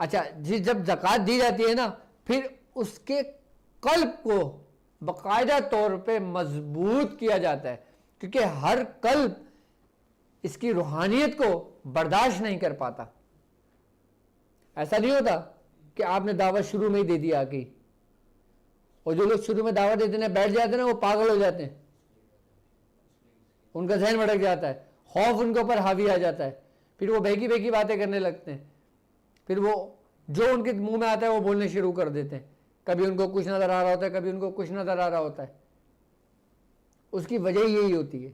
Speaker 1: अच्छा जी, जब ज़कात दी जाती है ना, फिर उसके कल्ब को बाकायदा तौर पे मजबूत किया जाता है, क्योंकि हर कल्ब इसकी रूहानियत को बर्दाश्त नहीं कर पाता। ऐसा नहीं होता कि आपने दावत शुरू में ही दे दिया आके, और जो लोग शुरू में दावत देते हैं, बैठ जाते हैं ना, वो पागल हो जाते हैं, उनका जहन भटक जाता है, खौफ उनके ऊपर हावी आ जाता है, फिर वो बहकी बहकी बातें करने लगते हैं, फिर वो जो उनके मुंह में आता है वो बोलने शुरू कर देते हैं। कभी उनको कुछ नज़र आ रहा होता है, कभी उनको कुछ नज़र आ रहा होता है। उसकी वजह यही होती है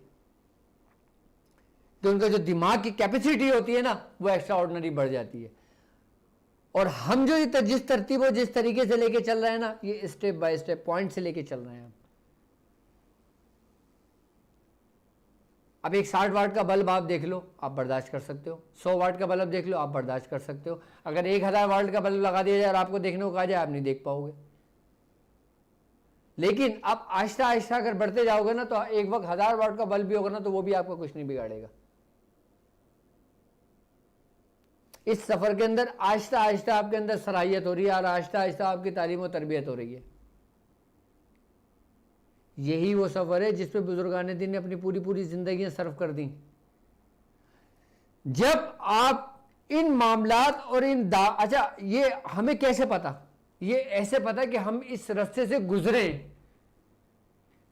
Speaker 1: कि उनका जो दिमाग की कैपेसिटी होती है ना, वो एक्स्ट्रा ऑर्डिनरी बढ़ जाती है। और हम जो जिस तरतीब और जिस तरीके से लेके चल रहे हैं ना, ये स्टेप बाय स्टेप पॉइंट से लेके चल रहे हैं हम। अब एक 60 वाट का बल्ब आप देख लो, आप बर्दाश्त कर सकते हो। 100 वाट का बल्ब देख लो, आप बर्दाश्त कर सकते हो। अगर 1000 वाट का बल्ब लगा दिया जाए और आपको देखने को कहा जाए, आप नहीं देख पाओगे। लेकिन आप आहिस्ता आहिस्ता अगर बढ़ते जाओगे ना, तो एक वक्त 1000 वाट का बल्ब भी होगा ना, तो वो भी आपका कुछ नहीं बिगाड़ेगा। इस सफर के अंदर आहिस्ता आहिस्ता आपके अंदर सलाहियत हो रही है और आहिस्ता आहिस्ता आपकी तालीम और तरबियत हो रही है। यही वो सफर है जिस पे बुजुर्गान दीन ने अपनी पूरी पूरी जिंदगियां सर्व कर दी। जब आप इन मामलात और अच्छा, ये हमें कैसे पता? ये ऐसे पता कि हम इस रास्ते से गुजरे,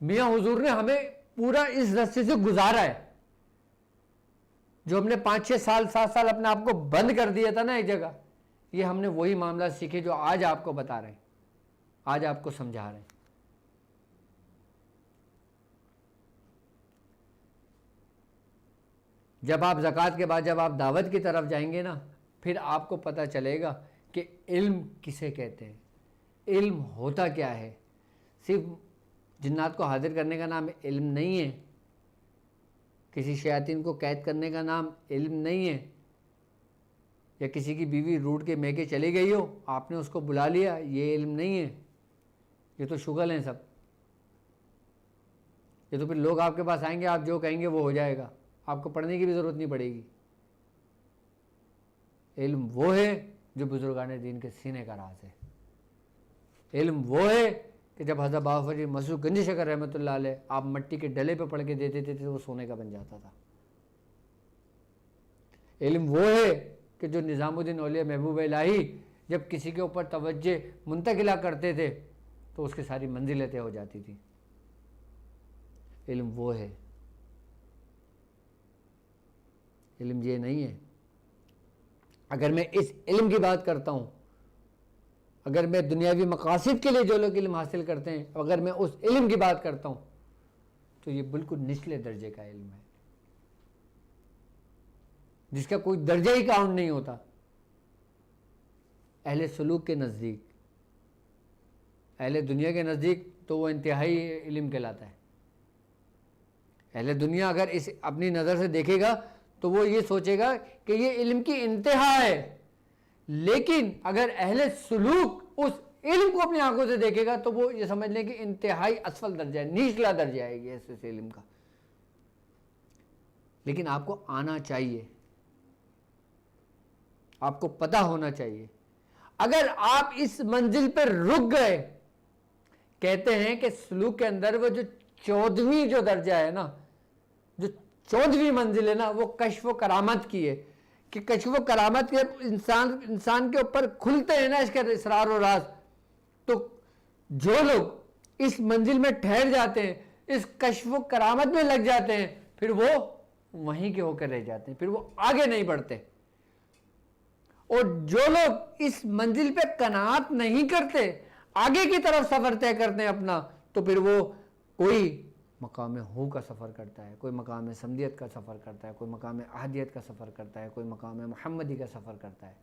Speaker 1: मियां हुजूर ने हमें पूरा इस रास्ते से गुजारा है। जो हमने 5-6 साल 7 साल अपने आप को बंद कर दिया था ना एक जगह, ये हमने वही मामला सीखे जो आज आपको बता रहे हैं, आज आपको समझा रहे हैं। जब आप ज़कात के बाद जब आप दावत की तरफ जाएंगे ना, फिर आपको पता चलेगा कि इल्म किसे कहते हैं, इल्म होता क्या है। सिर्फ जिन्नात को हाजिर करने का नाम इल्म नहीं है, किसी शयातीन को कैद करने का नाम इल्म नहीं है, या किसी की बीवी रूठ के मैके चली गई हो, आपने उसको बुला लिया, ये इल्म नहीं है। ये तो शुगल हैं सब। ये तो फिर लोग आपके पास आएंगे, आप जो कहेंगे वो हो जाएगा, आपको पढ़ने की भी ज़रूरत नहीं पड़ेगी। इल्म वो है जो बुजुर्गान दीन के सीने का राज है। इल्म वो है कि जब हज़रत बाफरी मसूद गंज शकर रहमतुल्लाह अलैह आप मट्टी के डले पे पढ़ के देते थे तो वो सोने का बन जाता था। इल्म वो है कि जो निज़ामुद्दीन औलिया महबूब इलाही जब किसी के ऊपर तवज्जो मुंतकिला करते थे तो उसकी सारी मंजिलें तय हो जाती थी। इल्म वो है, इल्म ये नहीं है। अगर मैं इस इल्म की बात करता हूँ, अगर मैं दुनियावी मकासद के लिए जो लोग इल्म हासिल करते हैं, अगर मैं उस इल्म की बात करता हूँ, तो ये बिल्कुल निचले दर्जे का इल्म है, जिसका कोई दर्जा ही काउंट नहीं होता। अहले सलूक के नज़दीक, अहले दुनिया के नज़दीक तो वो इंतहाई इल्म कहलाता है। अहले दुनिया अगर इस अपनी नज़र से देखेगा तो वो ये सोचेगा कि ये इल्म की इंतहा है, लेकिन अगर अहले सलूक उस इल्म को अपनी आंखों से देखेगा तो वो ये समझ लें कि इंतहाई असफल दर्जा है, निचला दर्जा है ये इस इल्म का। लेकिन आपको आना चाहिए, आपको पता होना चाहिए। अगर आप इस मंजिल पर रुक गए, कहते हैं कि सलूक के अंदर वो जो 14वीं जो दर्जा है ना, जो 14वीं मंजिल है ना, वो कश्फ व करामत की है। कि कश्फ व करामत के इंसान के ऊपर खुलते हैं ना इसके इसरार और राज, तो जो लोग इस मंजिल में ठहर जाते हैं, इस कश्फ व करामत में लग जाते हैं, फिर वो वहीं के होकर रह जाते हैं, फिर वो आगे नहीं बढ़ते। और जो लोग इस मंजिल पे कनात नहीं करते, आगे की तरफ सफर तय करते हैं अपना, तो फिर वो कोई मकाम हू का सफ़र करता है, कोई मकाम समदियत का सफ़र करता है, कोई मकाम अहदियत का सफ़र करता है, कोई मकाम मुहम्मदी का सफ़र करता है,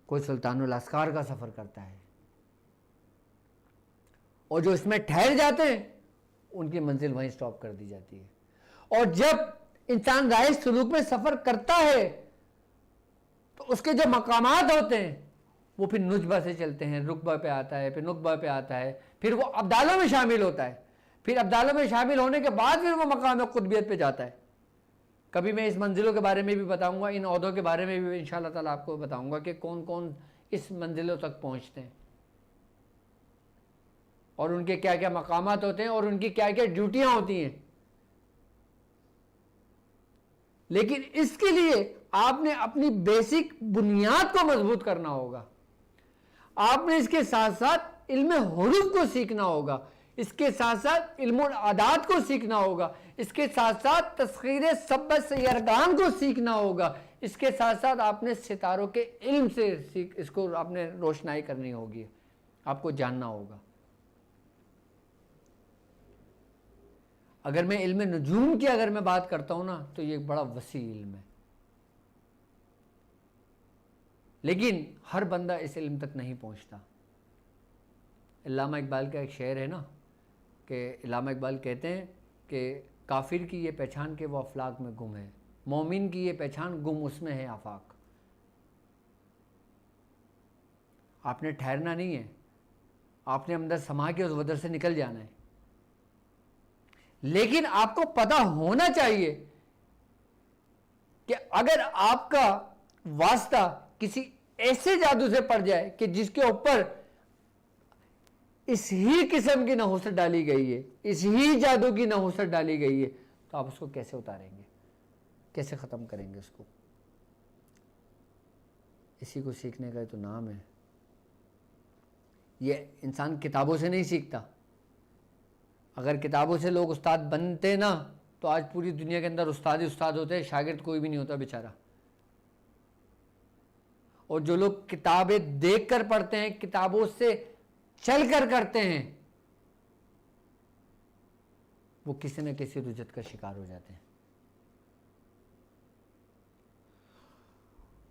Speaker 1: कोई सुल्तानुल अस्कार का सफ़र करता है। और जो इसमें ठहर जाते हैं उनकी मंजिल वहीं स्टॉप कर दी जाती है। और जब इंसान राय सलूक में सफ़र करता है तो उसके जो मकामात होते हैं वो फिर नुजबा से चलते हैं, रुकबा पे आता है, फिर नुकबा पे आता है, फिर वो अब्दालों में शामिल होता है, फिर अब्दालों में शामिल होने के बाद फिर वो मकाम कुतबियत पे जाता है। कभी मैं इस मंजिलों के बारे में भी बताऊंगा, इन ओहदों के बारे में भी इंशाअल्लाह ताला आपको बताऊंगा कि कौन कौन इस मंजिलों तक पहुँचते हैं और उनके क्या क्या मकामात होते हैं और उनकी क्या क्या ड्यूटियाँ होती हैं। लेकिन इसके लिए आपने अपनी बेसिक बुनियाद को मजबूत करना होगा। आपने इसके साथ साथ इल्म हुरूफ को सीखना होगा, इसके साथ साथ इल्म आदात को सीखना होगा, इसके साथ साथ तस्खीर सब्बत सैयरगान को सीखना होगा, इसके साथ साथ आपने सितारों के इल्म से इसको आपने रोशनाई करनी होगी, आपको जानना होगा। अगर मैं इल्म नजूम की अगर मैं बात करता हूँ ना, तो ये एक बड़ा वसी इल्म है, लेकिन हर बंदा इस इल्म तक नहीं पहुँचता। अल्लामा इकबाल का एक शेर है ना, कि अल्लामा इकबाल कहते हैं कि काफिर की ये पहचान कि वो अफलाक में गुम है, मोमिन की ये पहचान गुम उसमें है आफाक। आपने ठहरना नहीं है, आपने अंदर समा के उस वदर से निकल जाना है। लेकिन आपको पता होना चाहिए कि अगर आपका वास्ता किसी ऐसे जादू से पड़ जाए कि जिसके ऊपर इस ही किस्म की नहुसत डाली गई है, इस ही जादू की नहुसत डाली गई है, तो आप उसको कैसे उतारेंगे, कैसे ख़त्म करेंगे उसको? इसी को सीखने का तो नाम है। ये इंसान किताबों से नहीं सीखता। अगर किताबों से लोग उस्ताद बनते ना, तो आज पूरी दुनिया के अंदर उस्ताद ही उस्ताद होते हैं, शागिर्द कोई भी नहीं होता बेचारा। और जो लोग किताबें देख कर पढ़ते हैं, किताबों से चल कर करते हैं, वो किसी न किसी रुजत का शिकार हो जाते हैं।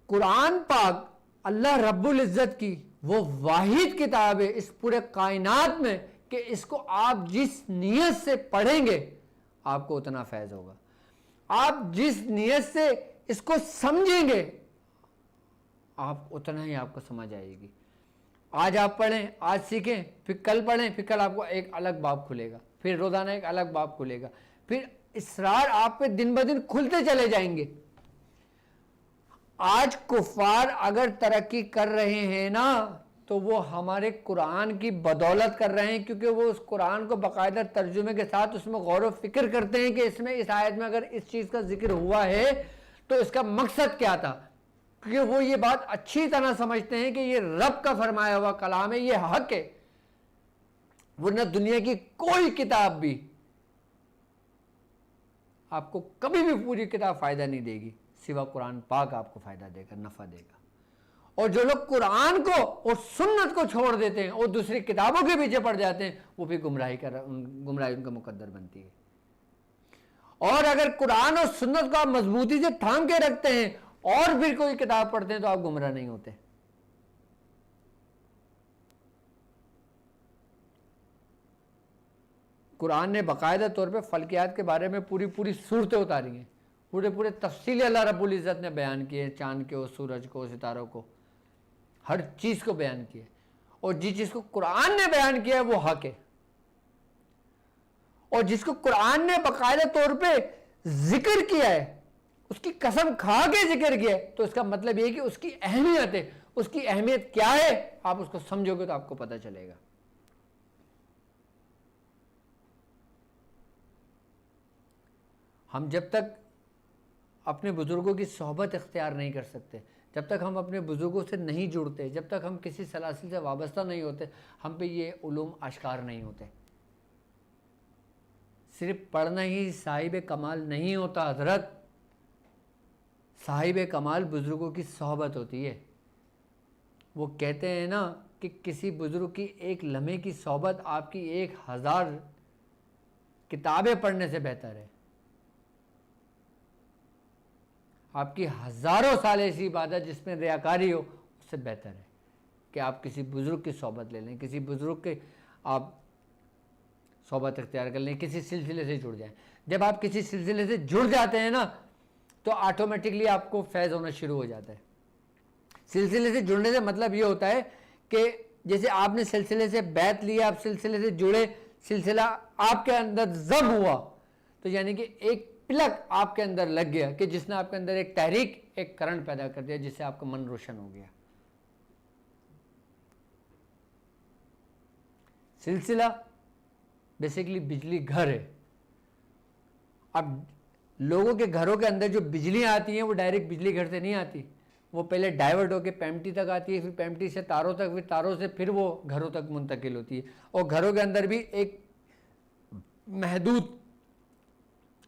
Speaker 1: कुरान पाक अल्लाह रब्बुल इज़्ज़त की वो वाहिद किताब है इस पूरे कायनात में कि इसको आप जिस नीयत से पढ़ेंगे आपको उतना फैज़ होगा। आप जिस नीयत से इसको समझेंगे आप उतना ही आपको समझ आएगी। आज आप पढ़ें, आज सीखें, फिर कल पढ़ें, फिर कल आपको एक अलग बाब खुलेगा, फिर रोज़ाना एक अलग बाब खुलेगा, फिर इसरार आप पे दिन ब दिन खुलते चले जाएंगे। आज कुफार अगर तरक्की कर रहे हैं ना, तो वो हमारे कुरान की बदौलत कर रहे हैं, क्योंकि वो उस कुरान को बाकायदा तर्जुमे के साथ उसमें गौर व फिक्र करते हैं कि इसमें इस आयत में अगर इस चीज़ का जिक्र हुआ है तो इसका मकसद क्या था, क्योंकि वो ये बात अच्छी तरह समझते हैं कि ये रब का फरमाया हुआ कलाम है, ये हक है। वरना दुनिया की कोई किताब भी आपको कभी भी पूरी किताब फ़ायदा नहीं देगी, सिवा कुरान पाक आपको फ़ायदा देगा, नफ़ा देगा। और जो लोग कुरान को और सुन्नत को छोड़ देते हैं और दूसरी किताबों के पीछे पड़ जाते हैं, वो भी गुमराही उनका मुकद्दर बनती है। और अगर कुरान और सुन्नत को आप मजबूती से थाम के रखते हैं और फिर कोई किताब पढ़ते हैं तो आप गुमराह नहीं होते। कुरान ने बाकायदा तौर पे फल्कियात के बारे में पूरी पूरी सूरतें उतारी हैं, पूरे पूरे तफसील अल्लाह रब्बुल इज़्ज़त ने बयान किए, चांद को, सूरज को, सितारों को, हर चीज़ को बयान किया। और जिस चीज़ को कुरान ने बयान किया है वो हक है, और जिसको कुरान ने बाकायदा तौर पे जिक्र किया है, उसकी कसम खा के जिक्र किया है, तो इसका मतलब यह कि उसकी अहमियत है। उसकी अहमियत क्या है आप उसको समझोगे तो आपको पता चलेगा। हम जब तक अपने बुजुर्गों की सोहबत इख्तियार नहीं कर सकते, जब तक हम अपने बुजुर्गों से नहीं जुड़ते, जब तक हम किसी सलासिल से वाबस्ता नहीं होते, हम पे ये उलूम आश्कार नहीं होते। सिर्फ पढ़ना ही साहिब कमाल नहीं होता हजरत, साहिब कमाल बुजुर्गों की सोहबत होती है। वो कहते हैं ना कि किसी बुजुर्ग की एक लम्हे की सोहबत आपकी 1000 किताबें पढ़ने से बेहतर है। आपकी हज़ारों साल ऐसी इबादत जिसमें रियाकारी हो, उससे बेहतर है कि आप किसी बुज़ुर्ग की सोहबत ले लें, किसी बुज़ुर्ग के आप सोहबत इख्तियार कर लें, किसी सिलसिले से जुड़ जाएं। जब आप किसी सिलसिले से जुड़ जाते हैं ना, तो ऑटोमेटिकली आपको फैज़ होना शुरू हो जाता है। सिलसिले से जुड़ने से मतलब ये होता है कि जैसे आपने सिलसिले से बैत लिया, आप सिलसिले से जुड़े, सिलसिला आपके अंदर जब हुआ, तो यानी कि एक पिलक आपके अंदर लग गया कि जिसने आपके अंदर एक तहरीक, एक करंट पैदा कर दिया, जिससे आपका मन रोशन हो गया। सिलसिला बेसिकली बिजली घर है। अब लोगों के घरों के अंदर जो बिजली आती है वो डायरेक्ट बिजली घर से नहीं आती, वो पहले डाइवर्ट होकर पैम्पटी तक आती है, फिर पैम्पटी से तारों तक, फिर तारों से फिर वो घरों तक मुंतकिल होती है। और घरों के अंदर भी एक महदूद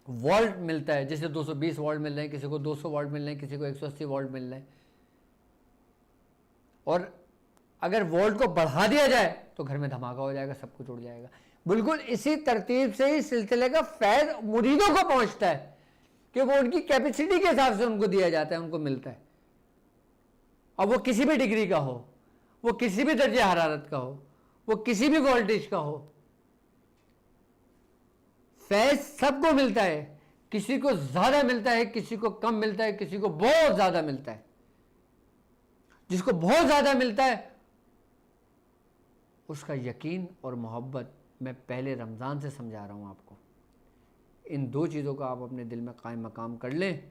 Speaker 1: वोल्ट मिलता है, जैसे 220 वोल्ट मिल रहे हैं, किसी को 200 वोल्ट मिल रहे हैं, किसी को 180 वोल्ट मिल रहे हैं। और अगर वोल्ट को बढ़ा दिया जाए तो घर में धमाका हो जाएगा, सब कुछ उड़ जाएगा। बिल्कुल इसी तरतीब से ही सिलसिले का फैज़ मुरीदों को पहुंचता है कि वो उनकी कैपेसिटी के हिसाब से उनको दिया जाता है, उनको मिलता है। अब वो किसी भी डिग्री का हो, वो किसी भी दर्जे हरारत का हो, वो किसी भी वोल्टेज का हो, फैज़ सबको मिलता है, किसी को ज़्यादा मिलता है, किसी को कम मिलता है, किसी को बहुत ज़्यादा मिलता है। जिसको बहुत ज़्यादा मिलता है उसका यकीन और मोहब्बत मैं पहले रमज़ान से समझा रहा हूँ आपको। इन दो चीज़ों को आप अपने दिल में कायम मकाम कर लें,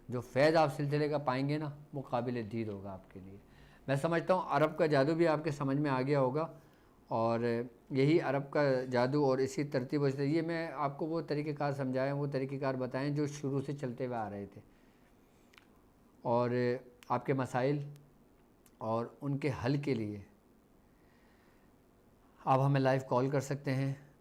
Speaker 1: जो फैज़ आप सिलसिले का पाएंगे ना, वो काबिल दीद होगा आपके लिए। मैं समझता हूँ अरब का जादू भी आपके समझ में आ गया होगा, और यही अरब का जादू और इसी तरतीब से ये मैं आपको वो तरीक़ेकार समझाएँ, वो तरीक़ेकार बताएँ जो शुरू से चलते हुए आ रहे थे, और आपके मसाइल और उनके हल के लिए आप हमें लाइव कॉल कर सकते हैं।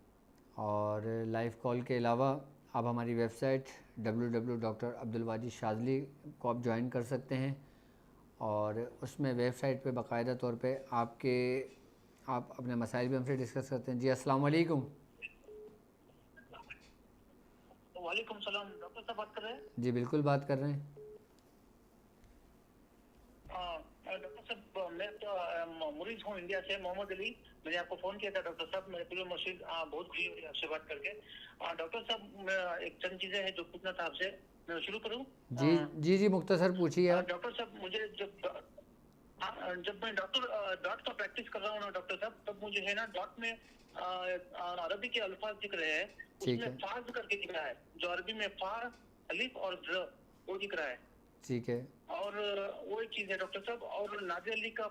Speaker 1: और लाइव कॉल के अलावा आप हमारी वेबसाइट www.abdulwajid को आप ज्वाइन कर सकते हैं, और उसमें वेबसाइट पे बाकायदा तौर पे आप अपने मसाइल भी हमसे डिस्कस करते हैं। जी अस्सलाम वालेकुम।
Speaker 2: वालेकुम सलाम। डॉक्टर साहब बात कर रहे हैं?
Speaker 1: जी बिल्कुल बात कर रहे हैं।
Speaker 2: डॉक्टर साहब, मैं तो मुरीद हूँ इंडिया से, मोहम्मद अली। मैंने आपको फ़ोन किया था डॉक्टर साहब, मेरे पूरे मस्जिद बहुत खुशी हुई आपसे बात करके। डॉक्टर साहब, एक चंद चीज़ें हैं जो पूछना था आपसे, मैं शुरू करूँ?
Speaker 1: जी जी जी मुख्तसर पूछिए आप।
Speaker 2: डॉक्टर साहब, मुझे जब मैं डॉट का प्रैक्टिस कर रहा हूँ ना डॉक्टर साहब, तब मुझे है ना डॉट में अरबी के अल्फाज दिख रहे हैं,
Speaker 1: ठीक
Speaker 2: उसमें
Speaker 1: है,
Speaker 2: फाज करके दिख रहा है, जो अरबी में फा, अलिफ और ज वो दिख रहा है।
Speaker 1: ठीक है।
Speaker 2: और वो एक चीज है डॉक्टर साहब, और नादिर अली का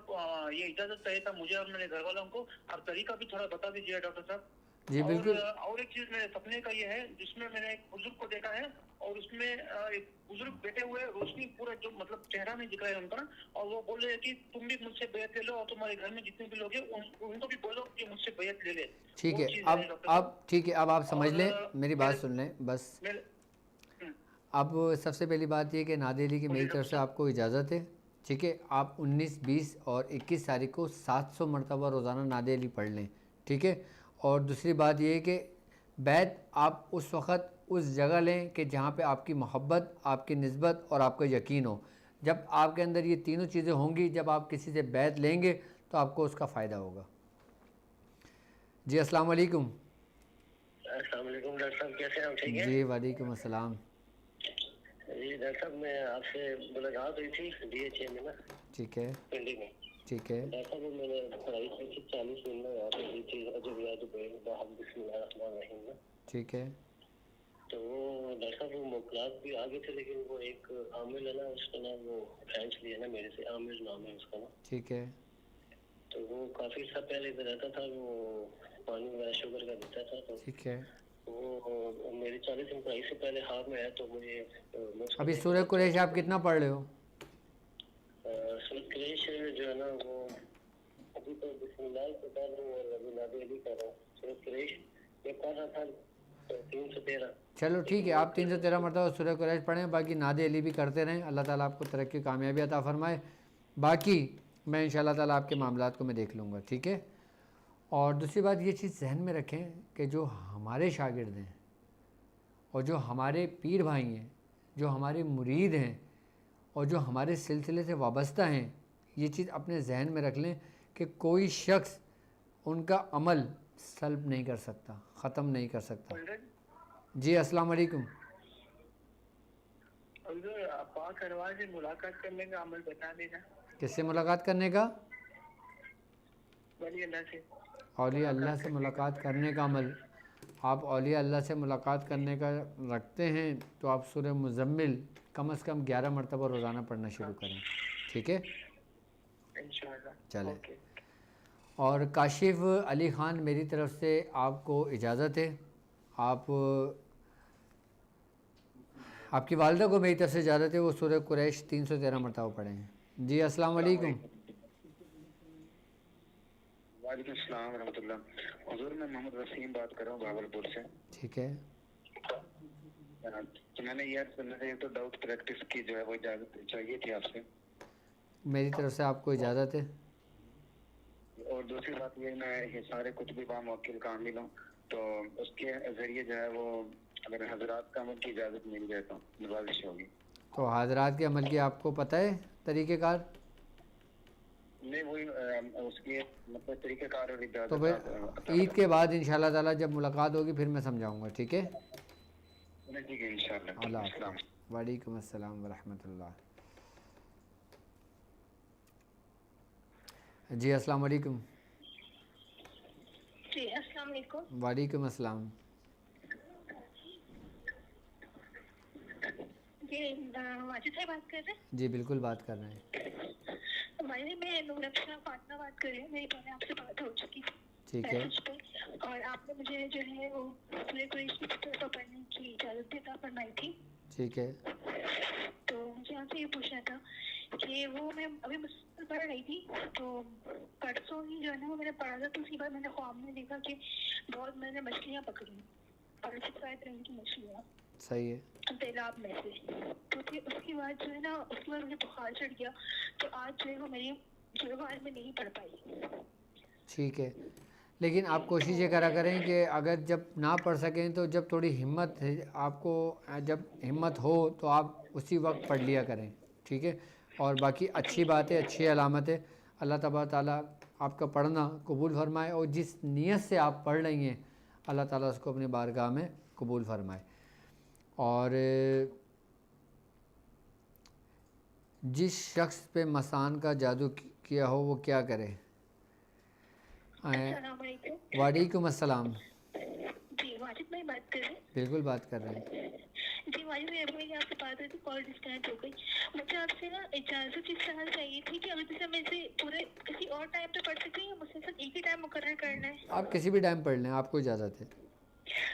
Speaker 2: ये इजाजत चाहिए था मुझे और मेरे घर वालों को, आप तरीका भी थोड़ा बता दीजिए डॉक्टर साहब।
Speaker 1: जी बिल्कुल।
Speaker 2: और एक चीज मेरे सपने का ये है, जिसमें मैंने एक बुजुर्ग को देखा है, और उसमें एक बुजुर्ग बैठे हुए, रोशनी पूरा जो मतलब चेहरा नहीं दिख रहा है उनका ना, और वो बोल रहे हैं कि तुम भी मुझसे बैत ले लो, और तुम्हारे घर में जितने भी लोग हैं उनको भी बोलो कि मुझसे बैत ले ले।
Speaker 1: ठीक
Speaker 2: वो
Speaker 1: है,
Speaker 2: चीज है डॉक्टर साहब।
Speaker 1: अब ठीक है, अब आप समझ
Speaker 2: और
Speaker 1: लें, मेरी बात
Speaker 2: मेरे
Speaker 1: सुन लें बस।
Speaker 2: मेरे
Speaker 1: अब सबसे पहली बात ये कि नादिर अली की
Speaker 2: बोलिए
Speaker 1: मेरी तरफ
Speaker 2: डॉक्टर
Speaker 1: से
Speaker 2: साहब।
Speaker 1: आपको इजाज़त है। ठीक है, आप 19, 20 और 21 तारीख को 700 मरतबा रोज़ाना नादिर अली पढ़ लें। ठीक है, और दूसरी बात ये है कि बैत आप उस वक़्त उस जगह लें कि जहाँ पे आपकी मोहब्बत, आपकी निस्बत और आपका यकीन हो। जब आपके अंदर ये तीनों चीज़ें होंगी, जब आप किसी से बैत लेंगे तो आपको उसका फ़ायदा होगा। जी अस्सलाम वालेकुम।
Speaker 2: अस्सलाम वालेकुम डॉक्टर साहब, कैसे हैं आप? ठीक है
Speaker 1: जी वालेकुम अस्सलाम।
Speaker 2: जी डॉक्टर साहब, मैं आपसे मुलाकात हुई थी DHA में ना,
Speaker 1: ठीक है,
Speaker 2: पिंडी में।
Speaker 1: ठीक है,
Speaker 2: डॉक्टर साहब, मैंने पढ़ाई की थी 40 मिनट में, यहाँ पे हुई थी बिस्मिल्लाहिर्रहमानिर्रहीम में।
Speaker 1: ठीक है,
Speaker 2: तो वो डॉक्टर साहब, वो मुकलात भी आ गए थे, लेकिन वो एक आमिर है ना, उसका नाम वो फ्रेंच लिया ना मेरे से, आमिर नाम है उसका ना।
Speaker 1: ठीक है,
Speaker 2: तो वो काफी सा पहले इधर रहता था, वो पानी वगैरह शुगर का देता था। तो
Speaker 1: ठीक है।
Speaker 2: वो मेरी 40 दिन पढ़ाई से पहले हाथ में आया, तो मुझे मुझको
Speaker 1: अभी
Speaker 2: देखा
Speaker 1: सूरह
Speaker 2: था, तो
Speaker 1: कुरैश आप कितना पढ़ रहे हो?
Speaker 2: सूरत कुरैश जो है ना, वो अभी तो बिस्मिल्लाह के बाद और अभी नादिर अली कर रहा हूँ। सूरत कुरैश मैं पढ़ रहा था 313।
Speaker 1: चलो ठीक है, आप 313 मरतबा सूरह कुरैश पढ़ें, बाकी नादे अली भी करते रहें। अल्लाह ताला आपको तरक्की कामयाबी अता फ़रमाए। बाकी मैं इंशाअल्लाह ताला आपके मामलात को मैं देख लूँगा। ठीक है, और दूसरी बात ये चीज़ जहन में रखें कि जो हमारे शागिर्द हैं और जो हमारे पीर भाई हैं, जो हमारे मुरीद हैं और जो हमारे सिलसिले से वाबस्ता हैं, ये चीज़ अपने जहन में रख लें कि कोई शख्स उनका अमल सल्ब नहीं कर सकता, ख़त्म नहीं कर सकता। जी अस्सलाम वालेकुम।
Speaker 2: पाक अरवाह से मुलाकात करने का अमल बता देना।
Speaker 1: किससे मुलाकात करने का?
Speaker 2: वली अल्लाह से
Speaker 1: औलिया अल्लाह
Speaker 2: मुलाकात
Speaker 1: से
Speaker 2: करने का।
Speaker 1: मुलाकात करने का अमल। आप औलिया अल्लाह से मुलाकात करने का रखते हैं तो आप सूरह मुज़म्मिल कम से कम 11 मरतबा रोज़ाना पढ़ना शुरू करें। ठीक है,
Speaker 2: इंशाअल्लाह।
Speaker 1: चले।
Speaker 2: ओके।
Speaker 1: और काशिफ अली ख़ान, मेरी तरफ़ से आपको इजाज़त है। आपकी वालदा को मेरी तरफ़ से इजाज़त है, वो सूरह कुरैश 313 मरतबा पढ़ें। जी अस्सलाम वालेकुम।
Speaker 3: वालेकुम सलाम रहमतुल्लाह। हुजूर, मैं मोहम्मद वसीम बात कर रहा हूँ भागलपुर से।
Speaker 1: ठीक है,
Speaker 3: तो मैंने यार एक तो डाउट प्रैक्टिस की जो है वो इजाज़त चाहिए थी आपसे।
Speaker 1: मेरी तरफ़ से आपको इजाज़त है।
Speaker 3: और दूसरी बात ये, मैं ये सारे कुतुब बा मुवक्किल कामिल हूँ, तो उसके ज़रिए जो है वो अगर हजरात का अमल की इजाज़त मिल जाए तो नवाजिश होगी।
Speaker 1: तो हाजरात के अमल की आपको पता है तरीक़ेकार?
Speaker 3: नहीं वही उसकी मतलब तरीक़ेकार और
Speaker 1: तो
Speaker 3: इजाज़त
Speaker 1: फिर ईद के बाद इंशाल्लाह ताला जब मुलाकात होगी फिर मैं समझाऊंगा, ठीक है।
Speaker 3: ठीक है इंशाल्लाह।
Speaker 1: अल्लाह
Speaker 3: अस्सलाम।
Speaker 1: हाफ़िज़। वालेकुम अस्सलाम व रहमतुल्लाह। जी अस्सलाम वालेकुम।
Speaker 4: जी अस्सलाम वालेकुम।
Speaker 1: वालेकुम अस्सलाम।
Speaker 4: जी माजिद भाई बात कर रहे हैं?
Speaker 1: जी बिल्कुल बात कर रहे हैं।
Speaker 4: माजिद मैं नूरक्षा फातिमा बात कर रही हूँ। मेरी पहले आपसे बात हो चुकी थी
Speaker 1: ठीक है।
Speaker 4: मैसेज पे, और आपने मुझे जो है वो सूरह कुरैश की तो पढ़ने की इजाज़त अता फरमाई थी।
Speaker 1: ठीक है।
Speaker 4: तो मुझे आपसे ये पूछना था कि वो मैं अभी मुसलसल पढ़ रही थी, तो परसों ही जो है ना वो मैंने पढ़ा था, तो उसी बार मैंने ख्वाब में देखा कि बहुत मैंने मछलियाँ पकड़ी और सफ़ेद रंग की मछलियाँ
Speaker 1: सही है।
Speaker 4: तालाब में से। तो फिर उसके बाद जो है ना उसके बाद मुझे बुखार चढ़ गया, तो आज जो है वो मेरी जो है वो आज मैं नहीं पढ़ पाई।
Speaker 1: ठीक है, लेकिन आप कोशिश ये करा करें कि अगर जब ना पढ़ सकें तो जब थोड़ी हिम्मत है आपको, जब हिम्मत हो तो आप उसी वक्त पढ़ लिया करें, ठीक है। और बाकी अच्छी बात है, अच्छी अलामत है। अल्लाह तबारक ताला आपका पढ़ना कबूल फरमाए, और जिस नीयत से आप पढ़ रही हैं अल्लाह ताला उसको अपनी बारगाह में कबूल फरमाए। और जिस शख्स पे मसान का जादू किया हो वो क्या करे?
Speaker 4: अस्सलाम वालेकुम।
Speaker 1: वालेकुम अस्सलाम।
Speaker 4: जी माजिद भाई बात कर रहे हैं?
Speaker 1: बिल्कुल बात कर रहे हैं।
Speaker 4: जी माजिद भाई अभी मेरी आपसे बात हुई थी, कॉल डिस्कनेक्ट हो गई। मुझे आपसे ना इजाज़त इस तरह चाहिए थी कि अगर जैसे मैं इसे पूरे किसी और टाइम पे पढ़ सकती हूँ या मुसलसल एक ही टाइम मुकर्रर करना है?
Speaker 1: आप किसी भी टाइम पढ़ लें, आपको इजाज़त है।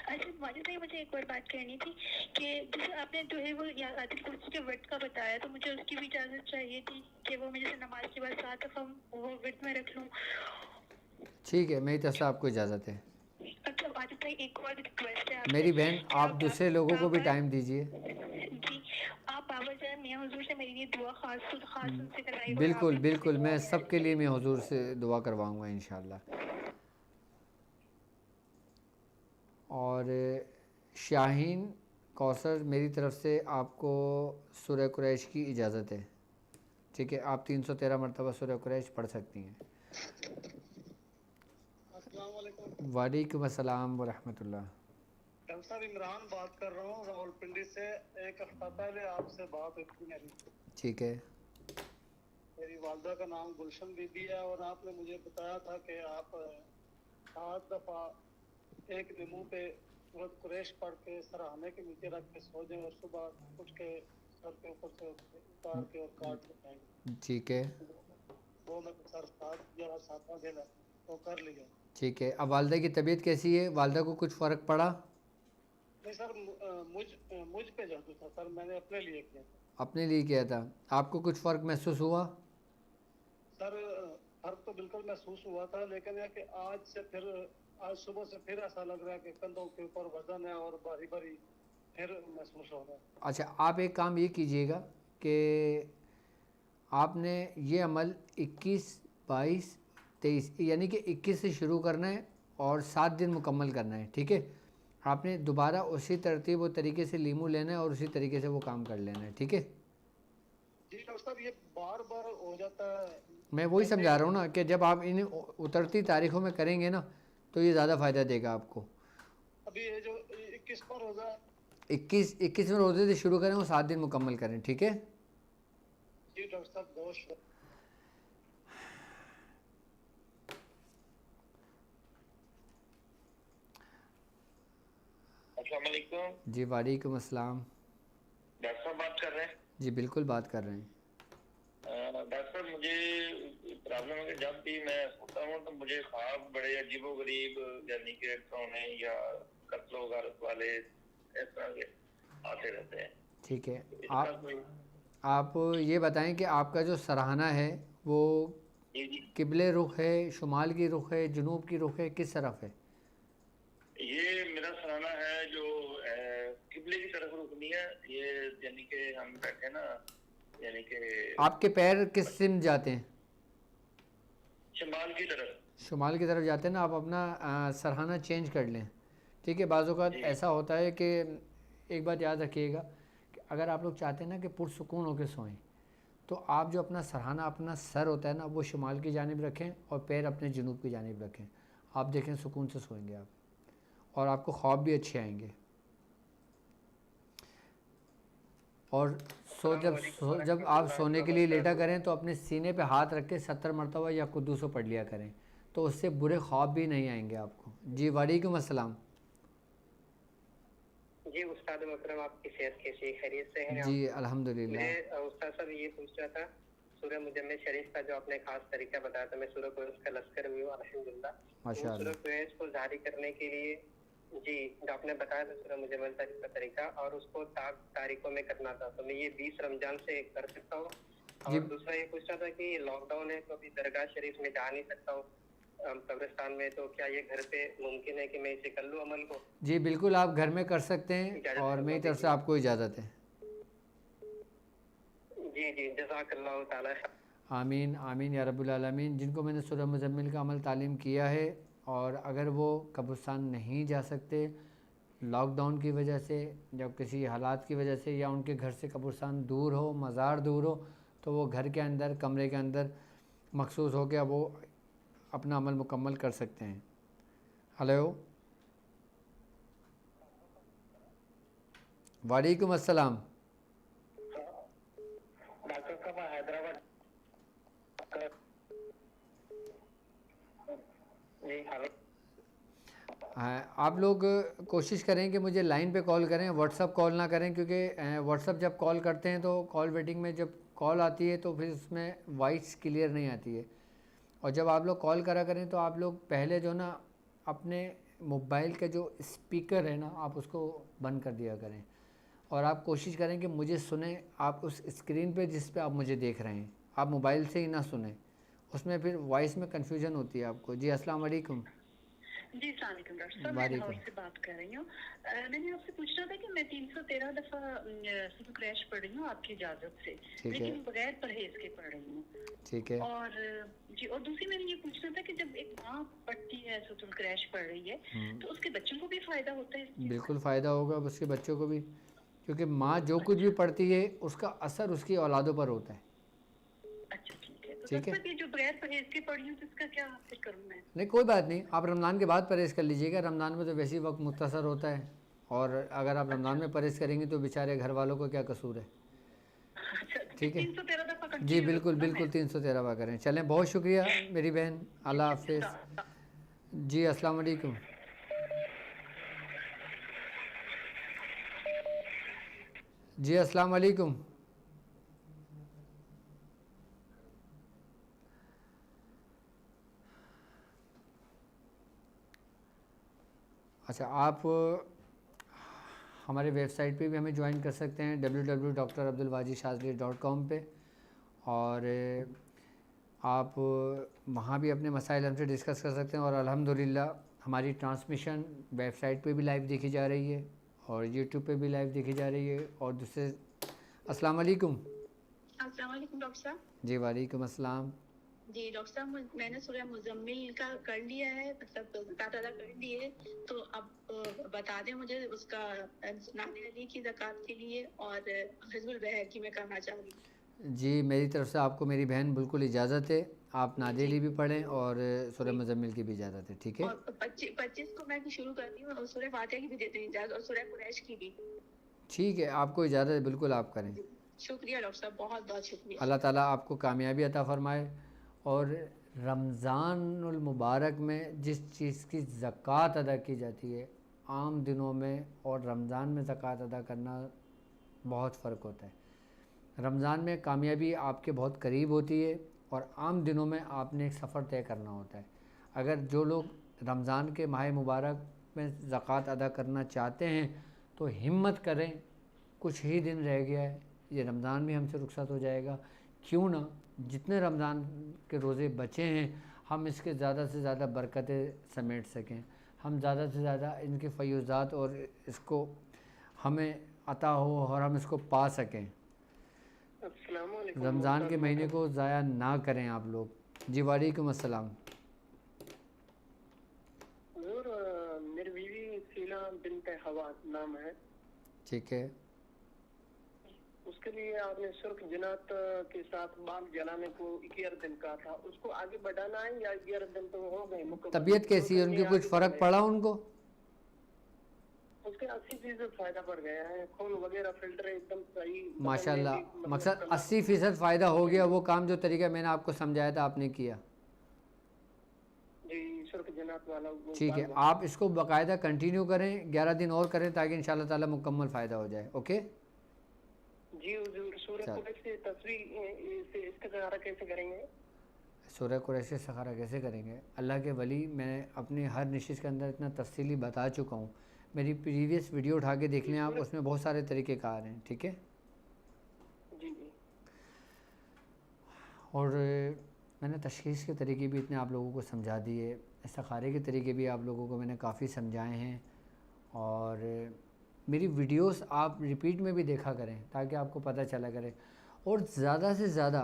Speaker 4: अच्छा माजिद भाई मुझे एक और बात करनी थी कि जैसे आपने जो है वो आयतुल कुर्सी के वर्ड का बताया, तो मुझे उसकी भी इजाज़त चाहिए थी कि वो मैं जैसे नमाज के बाद 7 दफ़ा वो वर्ड में रख लूँ।
Speaker 1: ठीक है, मेरी तरफ से आपको इजाज़त है।
Speaker 4: अच्छा माजिद भाई एक और रिक्वेस्ट है आपसे।
Speaker 1: मेरी बहन
Speaker 4: कि
Speaker 1: आप दूसरे लोगों को भी
Speaker 4: बाबर-
Speaker 1: टाइम दीजिए।
Speaker 4: जी आप बाबर जान मियाँ हुजूर से मेरी ये दुआ खास उनसे करवाइए।
Speaker 1: बिल्कुल बिल्कुल, मैं सबके लिए मैं हुजूर से दुआ करवाऊँगा इंशाल्लाह। और शाहीन कौसर, मेरी तरफ से आपको सूरह कुरैश की इजाज़त है, ठीक है। आप 313 मरतबा सूरह कुरैश पढ़ सकती हैं।
Speaker 5: अस्सलाम वालेकुम।
Speaker 1: वालेकुम अस्सलाम व रहमतुल्लाह।
Speaker 5: डॉक्टर साहब इमरान बात कर रहा हूँ रावलपिंडी से। एक हफ्ता पहले आपसे बात हुई थी मेरी।
Speaker 1: ठीक है।
Speaker 5: मेरी वालदा का नाम गुलशन बीबी है, और आपने मुझे बताया था कि आप 7 दफ़ा एक नींबू पे सूरत कुरैश पढ़ के सराहने के नीचे रख के सो जाएं और सुबह उठ के सर के ऊपर से उतार के और काट लगाएंगे।
Speaker 1: ठीक है।
Speaker 5: वो मैं सर 7वां दिन है तो कर लिया।
Speaker 1: ठीक है। अब वालदा की तबीयत कैसी है? वालदा को कुछ फ़र्क पड़ा?
Speaker 5: नहीं सर, मुझ पे जादू था सर, मैंने अपने लिए किया था।
Speaker 1: अपने लिए किया था। आपको कुछ फ़र्क महसूस हुआ?
Speaker 5: सर फर्क तो बिल्कुल महसूस हुआ था, लेकिन है कि आज सुबह से फिर ऐसा लग रहा है कि कंधों के ऊपर वजन है और बारी बारी फिर महसूस हो रहा है।
Speaker 1: अच्छा, आप एक काम ये कीजिएगा कि आपने ये अमल 21, 22, 23 यानी कि 21 से शुरू करना है और 7 दिन मुकम्मल करना है, ठीक है। आपने दोबारा उसी तरतीब और तरीके से लीमू लेना है और उसी तरीके से वो काम कर लेना है, ठीक है।
Speaker 5: जी डॉक्टर साहब, ये बार बार हो जाता है।
Speaker 1: मैं वही समझा रहा हूँ ना कि जब आप इन उतरती तारीखों में करेंगे ना तो ये ज़्यादा फ़ायदा देगा आपको।
Speaker 5: अभी ये जो 21 पर होगा,
Speaker 1: 21वें रोज़े से शुरू करें और 7 दिन मुकम्मल करें, ठीक है।
Speaker 5: जी डॉक्टर साहब बहुत शुक्रिया।
Speaker 2: अस्सलाम वालेकुम।
Speaker 1: जी वालेकुम अस्सलाम।
Speaker 2: डॉक्टर साहब बात कर रहे हैं?
Speaker 1: जी बिल्कुल बात कर रहे हैं।
Speaker 2: डॉक्टर साहब मुझे प्रॉब्लम है कि जब भी मैं सोता हूँ तो मुझे ख्वाब बड़े अजीबोगरीब, यानी कि सोने या कत्लो गारत वाले इस तरह के आते रहते हैं।
Speaker 1: ठीक है।
Speaker 2: इसका कोई
Speaker 1: आप ये बताएं कि आपका जो सराहना है वो
Speaker 2: जी
Speaker 1: किबले रुख है, शुमाल की रुख है, जुनूब की रुख है, किस तरफ है?
Speaker 2: ये मेरा सराहना है जो किबले की तरफ रुकनी है, ये यानी कि हम बैठे ना, यानी कि
Speaker 1: आपके पैर किस सिम जाते हैं?
Speaker 2: शिमाल की तरफ।
Speaker 1: शुमाल की तरफ जाते हैं ना। आप अपना सराहना चेंज कर लें, ठीक है। बाज़ औक़ात ऐसा होता है कि एक बात याद रखिएगा कि अगर आप लोग चाहते हैं ना कि पुरसुकून होकर सोएं तो आप जो अपना सरहाना, अपना सर होता है ना, वो शुमाल की जानिब रखें और पैर अपने जुनूब की जानिब रखें। आप देखें सुकून से सोएंगे आप, और आपको ख्वाब भी अच्छे आएंगे। और जब आप सोने के लिए लेटा करें तो अपने सीने पे हाथ रख के 70 मरतबा या कुद्दूसो पढ़ लिया करें, तो उससे बुरे ख्वाब भी नहीं आएंगे आपको। जी वालेकुम अस्सलाम।
Speaker 6: जी उस्ताद मोहतरम, आपकी सेहत कैसी, खैरियत से हैं?
Speaker 1: जी अल्हम्दुलिल्लाह।
Speaker 6: मैं उस्ताद साहब ये पूछ रहा था, सूरह मुजम्मिल शरीफ का जो आपने खास तरीका बताया था, मैं सूरह कुरैश का लश्कर भी हूँ अल्हम्दुलिल्लाह।
Speaker 1: माशाअल्लाह।
Speaker 6: सूरह कुरैश को जारी करने के लिए जी जो आपने बताया था सूरह मुजम्मिल शरीफ का तरीका, और उसको 7 तारीखों में करना था, तो मैं ये 20 रमजान से कर सकता हूँ? और दूसरा ये पूछ रहा था कि लॉकडाउन है तो अभी दरगाह शरीफ में जा नहीं सकता हूँ कब्रिस्तान में, तो क्या ये घर पे मुमकिन है कि मैं इसे कर लूँ अमल को?
Speaker 1: जी बिल्कुल, आप घर में कर सकते हैं, और मेरी तरफ से आपको इजाज़त है।
Speaker 6: जी जी जज़ाकल्लाहु ताला।
Speaker 1: आमीन आमीन या रब्बुल आलमीन। जिनको मैंने सूरह मुज़म्मिल का अमल तालीम किया है, और अगर वो कब्रिस्तान नहीं जा सकते लॉकडाउन की वजह से या किसी हालात की वजह से, या उनके घर से कब्रिस्तान दूर हो, मज़ार दूर हो, तो वो घर के अंदर, कमरे के अंदर मखसूस हो के वो अपना अमल मुकम्मल कर सकते हैं। हेलो वालेकुम अस्सलाम।
Speaker 6: डॉक्टर साहब हैदराबाद। जी हेलो।
Speaker 1: हाँ, आप लोग कोशिश करें कि मुझे लाइन पे कॉल करें, व्हाट्सअप कॉल ना करें, क्योंकि व्हाट्सअप जब कॉल करते हैं तो कॉल वेटिंग में जब कॉल आती है तो फिर उसमें वॉइस क्लियर नहीं आती है। और जब आप लोग कॉल करा करें तो आप लोग पहले जो ना अपने मोबाइल का जो स्पीकर है ना, आप उसको बंद कर दिया करें, और आप कोशिश करें कि मुझे सुने आप उस स्क्रीन पे जिस पे आप मुझे देख रहे हैं, आप मोबाइल से ही ना सुने, उसमें फिर वॉइस में कन्फ्यूजन होती है आपको। जी अस्सलाम वालेकुम।
Speaker 4: जी अस्सलाम वालेकुम डॉक्टर साहब, मैं लाहौर से बात कर रही हूँ। मैंने आपसे पूछना था कि मैं 313 दफ़ा सूरह कुरैश पढ़ रही हूँ आपकी इजाज़त से, लेकिन बगैर परहेज के पढ़ रही हूँ।
Speaker 1: ठीक है।
Speaker 4: और जी, और दूसरी मैंने ये पूछना था कि जब एक माँ पढ़ती है, सूरह कुरैश पढ़ रही है, तो उसके बच्चों को भी फ़ायदा होता है?
Speaker 1: बिल्कुल फ़ायदा होगा उसके बच्चों को भी, क्योंकि माँ जो कुछ भी पढ़ती है उसका असर उसकी औलादों पर होता है।
Speaker 4: अच्छा ठीक है। तो
Speaker 1: ठीक है।
Speaker 4: ये जो बगैर परहेज के पढ़ी हूँ तो इसका क्या फिर करूँ मैं?
Speaker 1: नहीं कोई बात नहीं, आप रमज़ान के बाद परहेज़ कर लीजिएगा। रमज़ान में तो वैसे ही वक्त मुख्तसर होता है, और अगर आप रमज़ान में परहेज़ करेंगी तो बेचारे घर वालों को क्या कसूर है। ठीक है।
Speaker 4: 313 दफ़ा
Speaker 1: जी बिल्कुल बिल्कुल 313 बार करें। चलें, बहुत शुक्रिया मेरी बहन, अल्लाह हाफिज़। जी अस्सलाम वालेकुम। जी अस्सलाम वालेकुम। अच्छा, आप हमारे वेबसाइट पे भी हमें ज्वाइन कर सकते हैं www.drabdulwajidshazili.com पे, और आप वहाँ भी अपने मसाइल हमसे डिस्कस कर सकते हैं। और अल्हम्दुलिल्लाह हमारी ट्रांसमिशन वेबसाइट पे भी लाइव देखी जा रही है, और यूट्यूब पे भी लाइव देखी जा रही है। और दूसरे अस्सलाम वालेकुम।
Speaker 4: अस्सलाम वालेकुम डॉक्टर साहब।
Speaker 1: जी वालेकुम अस्सलाम।
Speaker 4: जी डॉक्टर साहब, मैंने सूरह मुजम्मिल का कर लिया है, मतलब ताला कर लिए, तो अब बता दें मुझे उसका नादिर अली की ज़कात के लिए, और हिज़्बुल बैहकी में करना चाह रही हूँ।
Speaker 1: जी मेरी तरफ से आपको मेरी बहन बिल्कुल इजाज़त है, आप नादिर अली भी पढ़ें और सूरह मुजम्मिल की भी इजाज़त है। ठीक है।
Speaker 4: और 25 को मैं शुरू करती हूँ, और सूरह फातिहा की भी देती हूँ इजाज़त, और सूरह कुरैश की भी। ठीक
Speaker 1: है, आपको इजाज़त है, बिल्कुल आप करें।
Speaker 4: शुक्रिया डॉक्टर साहब, बहुत बहुत शुक्रिया।
Speaker 1: अल्लाह ताला आपको कामयाबी अता फ़रमाए। और रमज़ानुल मुबारक में जिस चीज़ की ज़कात अदा की जाती है, आम दिनों में और रमज़ान में ज़कात अदा करना बहुत फ़र्क होता है। रमज़ान में कामयाबी आपके बहुत करीब होती है, और आम दिनों में आपने एक सफ़र तय करना होता है। अगर जो लोग रमज़ान के माह मुबारक में ज़कात अदा करना चाहते हैं तो हिम्मत करें, कुछ ही दिन रह गया है, ये रमज़ान भी हमसे रुखसत हो जाएगा। क्यों ना जितने रमज़ान के रोज़े बचे हैं हम इसके ज़्यादा से ज़्यादा बरकतें समेट सकें, हम ज़्यादा से ज़्यादा इनके फ़यूज़ात और इसको हमें अता हो और हम इसको पा सकें। रमज़ान के महीने को ज़ाया ना करें आप लोग। जी वालेकुम अस्सलाम।
Speaker 6: मेरी बीवी सीना बिन्त हवा नाम है।
Speaker 1: ठीक है।
Speaker 6: उसके
Speaker 3: उसके लिए आपने सुर्ख जिनात के साथ बाल जलाने को 11 दिन का था, उसको आगे बढ़ाना है या 11 दिन तो हो गए मुकम्मल?
Speaker 1: तबीयत कैसी है उनकी, कुछ फ़र्क पड़ा उनको?
Speaker 3: उसके 80% फायदा पड़ गया है, खून वगैरह फिल्टर एकदम सही।
Speaker 1: माशाल्लाह, मकसद 80% फ़ायदा हो गया। वो काम जो तरीका मैंने आपको समझाया था आपने किया?
Speaker 3: जी, सुर्ख जिनात वाला वो
Speaker 1: ठीक है, आप इसको बाकायदा कंटिन्यू करें, 11 दिन और करें ताकि इंशाल्लाह ताला मुकम्मल फ़ायदा हो जाए। ओके
Speaker 3: जी हुजूर, सूरह कुरैश से तस्वीर से इस्तिखारा कैसे करेंगे?
Speaker 1: सूरह कुरैश से सखारा कैसे करेंगे? अल्लाह के वली, मैं अपनी हर नशिश के अंदर इतना तफसीली बता चुका हूँ। मेरी प्रीवियस वीडियो उठा के देख लें आप, उसमें बहुत सारे तरीक़ेकार हैं। ठीक है,
Speaker 3: जी जी।
Speaker 1: और मैंने तशख़ीस के तरीके भी इतने आप लोगों को समझा दिए, इस्तिखारे के तरीके भी आप लोगों को मैंने काफ़ी समझाए हैं। और मेरी वीडियोस आप रिपीट में भी देखा करें ताकि आपको पता चला करे। और ज़्यादा से ज़्यादा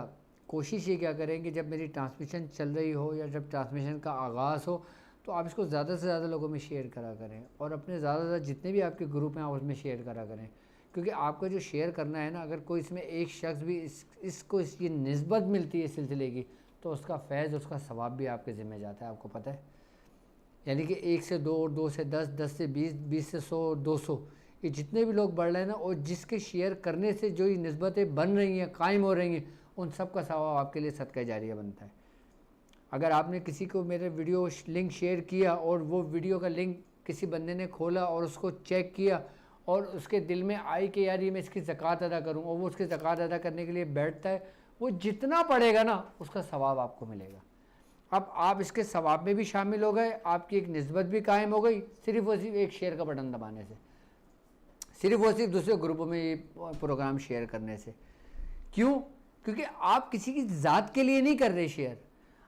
Speaker 1: कोशिश ये क्या करें कि जब मेरी ट्रांसमिशन चल रही हो या जब ट्रांसमिशन का आगाज़ हो तो आप इसको ज़्यादा से ज़्यादा लोगों में शेयर करा करें, और अपने ज़्यादा से ज़्यादा जितने भी आपके ग्रुप हैं आप उसमें शेयर करा करें। क्योंकि आपका जो शेयर करना है ना, अगर कोई इसमें एक शख्स भी इसको इसकी निस्बत मिलती है इस सिलसिले की, तो उसका फैज़, उसका सवाब भी आपके ज़िम्मे जाता है। आपको पता है, यानी कि 1 से 2 और 2 से 10, 10 से 20, 20 से 100, 200, ये जितने भी लोग बढ़ रहे हैं ना, और जिसके शेयर करने से जो ये निस्बतें बन रही हैं, कायम हो रही हैं, उन सब का सवाब आपके लिए सदका जारिया बनता है। अगर आपने किसी को मेरे वीडियो लिंक शेयर किया और वो वीडियो का लिंक किसी बंदे ने खोला और उसको चेक किया और उसके दिल में आई कि यार ये मैं इसकी ज़कात अदा करूं, और वो उसकी ज़कात अदा करने के लिए बैठता है, वो जितना पढ़ेगा ना उसका सवाब आपको मिलेगा। अब आप इसके सवाब में भी शामिल हो गए, आपकी एक निस्बत भी कायम हो गई, सिर्फ़ और सिर्फ एक शेयर का बटन दबाने से, सिर्फ़ और सिर्फ दूसरे ग्रुपों में ये प्रोग्राम शेयर करने से। क्यों? क्योंकि आप किसी की ज़ात के लिए नहीं कर रहे शेयर,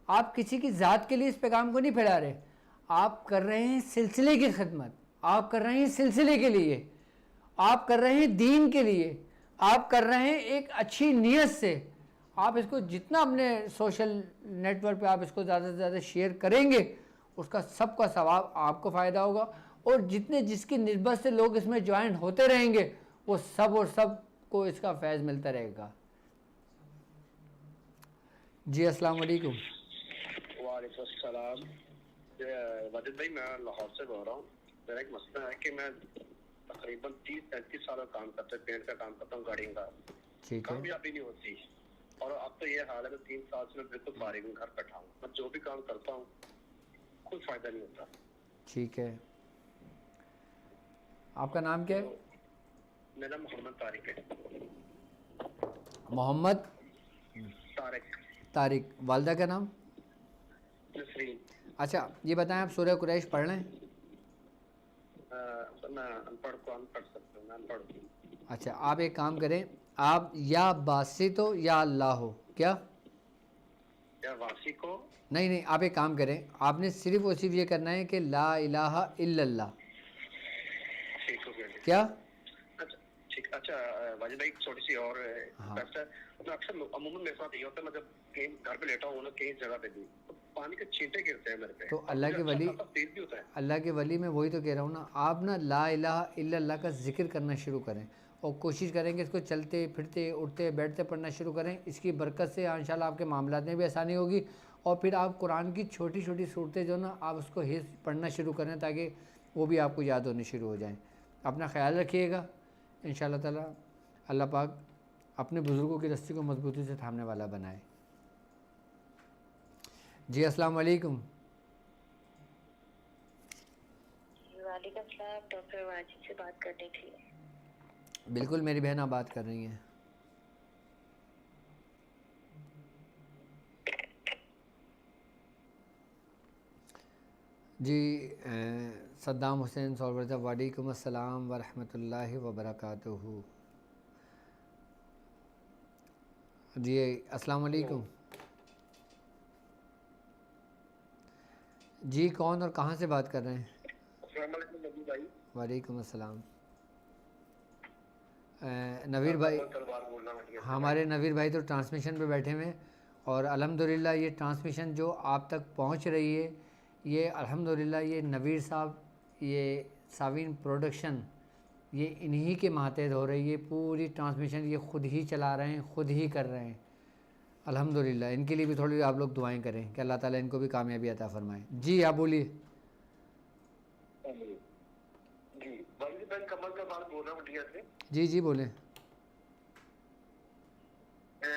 Speaker 1: आप किसी की ज़ात के लिए इस पैगाम को नहीं फैला रहे, आप कर रहे हैं सिलसिले की खिदमत, आप कर रहे हैं सिलसिले के लिए, आप कर रहे हैं दीन के लिए, आप कर रहे हैं एक अच्छी नीयत से। आप इसको जितना अपने सोशल नेटवर्क पे आप इसको ज़्यादा से ज़्यादा शेयर करेंगे, उसका सबका सवाब आपको फ़ायदा होगा, और जितने जिसकी निस्बत से लोग इसमें ज्वाइन होते रहेंगे वो सब और सब को इसका फैज़ मिलता रहेगा। जी अस्सलाम वालेकुम।
Speaker 3: वालेकुम अस्सलाम। वाजिद भाई, मैं लाहौर से बोल रहा हूँ। मेरा एक मसला है कि मैं तकरीबन 30-35 साल का काम करता हूँ, पेंट का काम करता हूँ, गाड़ी का।
Speaker 1: ठीक है,
Speaker 3: कामयाबी नहीं होती, और अब तो ये हाल है कि 3 साल से मैं बिल्कुल फारिग हूँ, घर बैठा हूँ। मैं जो भी काम करता हूँ कोई फायदा नहीं होता।
Speaker 1: ठीक है, आपका नाम क्या है?
Speaker 3: मेरा मोहम्मद तारिक है।
Speaker 1: मोहम्मद तारिक। वालदा का नाम?
Speaker 3: नसरीन।
Speaker 1: अच्छा, ये बताएं आप सूरह कुरैश पढ़ लें?
Speaker 3: मैं अनपढ़ को अनपढ़ सकता हूँ, मैं अनपढ़ हूँ।
Speaker 1: अच्छा, आप एक काम करें, आप या बासित हो या अल्लाह हो। क्या?
Speaker 3: या वासी को?
Speaker 1: नहीं नहीं, आप एक काम करें, आपने सिर्फ और सिर्फ ये करना है कि ला इलाहा इल्लल्लाह।
Speaker 3: ठीक हो गया।
Speaker 1: क्या?
Speaker 3: अच्छा ठीक। अच्छा वाजिद भाई, छोटी सी और
Speaker 1: हाँ।
Speaker 3: वैसे मैं अक्सर अमूमन मेरे साथ ये होता है, मैं जब कहीं घर पे लेटा हूँ ना, कहीं जगह पे भी, तो पानी के छींटे गिरते हैं मेरे पे।
Speaker 1: तो अल्लाह के वली,
Speaker 3: तेज भी होता है।
Speaker 1: अल्लाह के वली, मैं वही तो कह रहा हूँ ना, आप ना ला इलाहा इल्लल्लाह का जिक्र करना शुरू करें, और कोशिश करें कि इसको चलते फिरते उठते बैठते पढ़ना शुरू करें। इसकी बरकत से इंशाल्लाह आपके मामलात में भी आसानी होगी, और फिर आप कुरान की छोटी छोटी सूरतें जो ना आप उसको हिस्स पढ़ना शुरू करें ताकि वो भी आपको याद होनी शुरू हो जाएँ। अपना ख्याल रखिएगा, इंशाल्लाह ताला अल्लाह पाक अपने बुज़ुर्गों की रस्सी को मजबूती से थामने वाला बनाए। जी अस्सलाम वालेकुम।
Speaker 4: वालेकुम सलाम, डॉक्टर वाजिद से बात करनी थी।
Speaker 1: बिल्कुल मेरी बहन आप बात कर रही हैं। जी सद्दाम हुसैन सॉल्वर, वालेकुम अस्सलाम व रहमतुल्लाहि व बरकातुहू। जी अस्सलाम वालेकुम। जी कौन और कहाँ से बात कर रहे हैं? वालेकुम अस्सलाम। नवीर भाई, हमारे नवीर भाई तो ट्रांसमिशन पे बैठे हुए हैं, और अल्हम्दुलिल्लाह ये ट्रांसमिशन जो आप तक पहुंच रही है, ये अल्हम्दुलिल्लाह ये नवीर साहब, ये सावीन प्रोडक्शन ये इन्हीं के मातहत हो रही है, पूरी ट्रांसमिशन ये ख़ुद ही चला रहे हैं, ख़ुद ही कर रहे हैं। अल्हम्दुलिल्लाह, इनके लिए भी थोड़ी आप लोग दुआएं करें कि अल्लाह ताला इनको भी कामयाबी अता फरमाए। जी आप बोलिए।
Speaker 3: जी भाई कमल का बात बोल रहा हूँ इंडिया से।
Speaker 1: जी जी बोलें।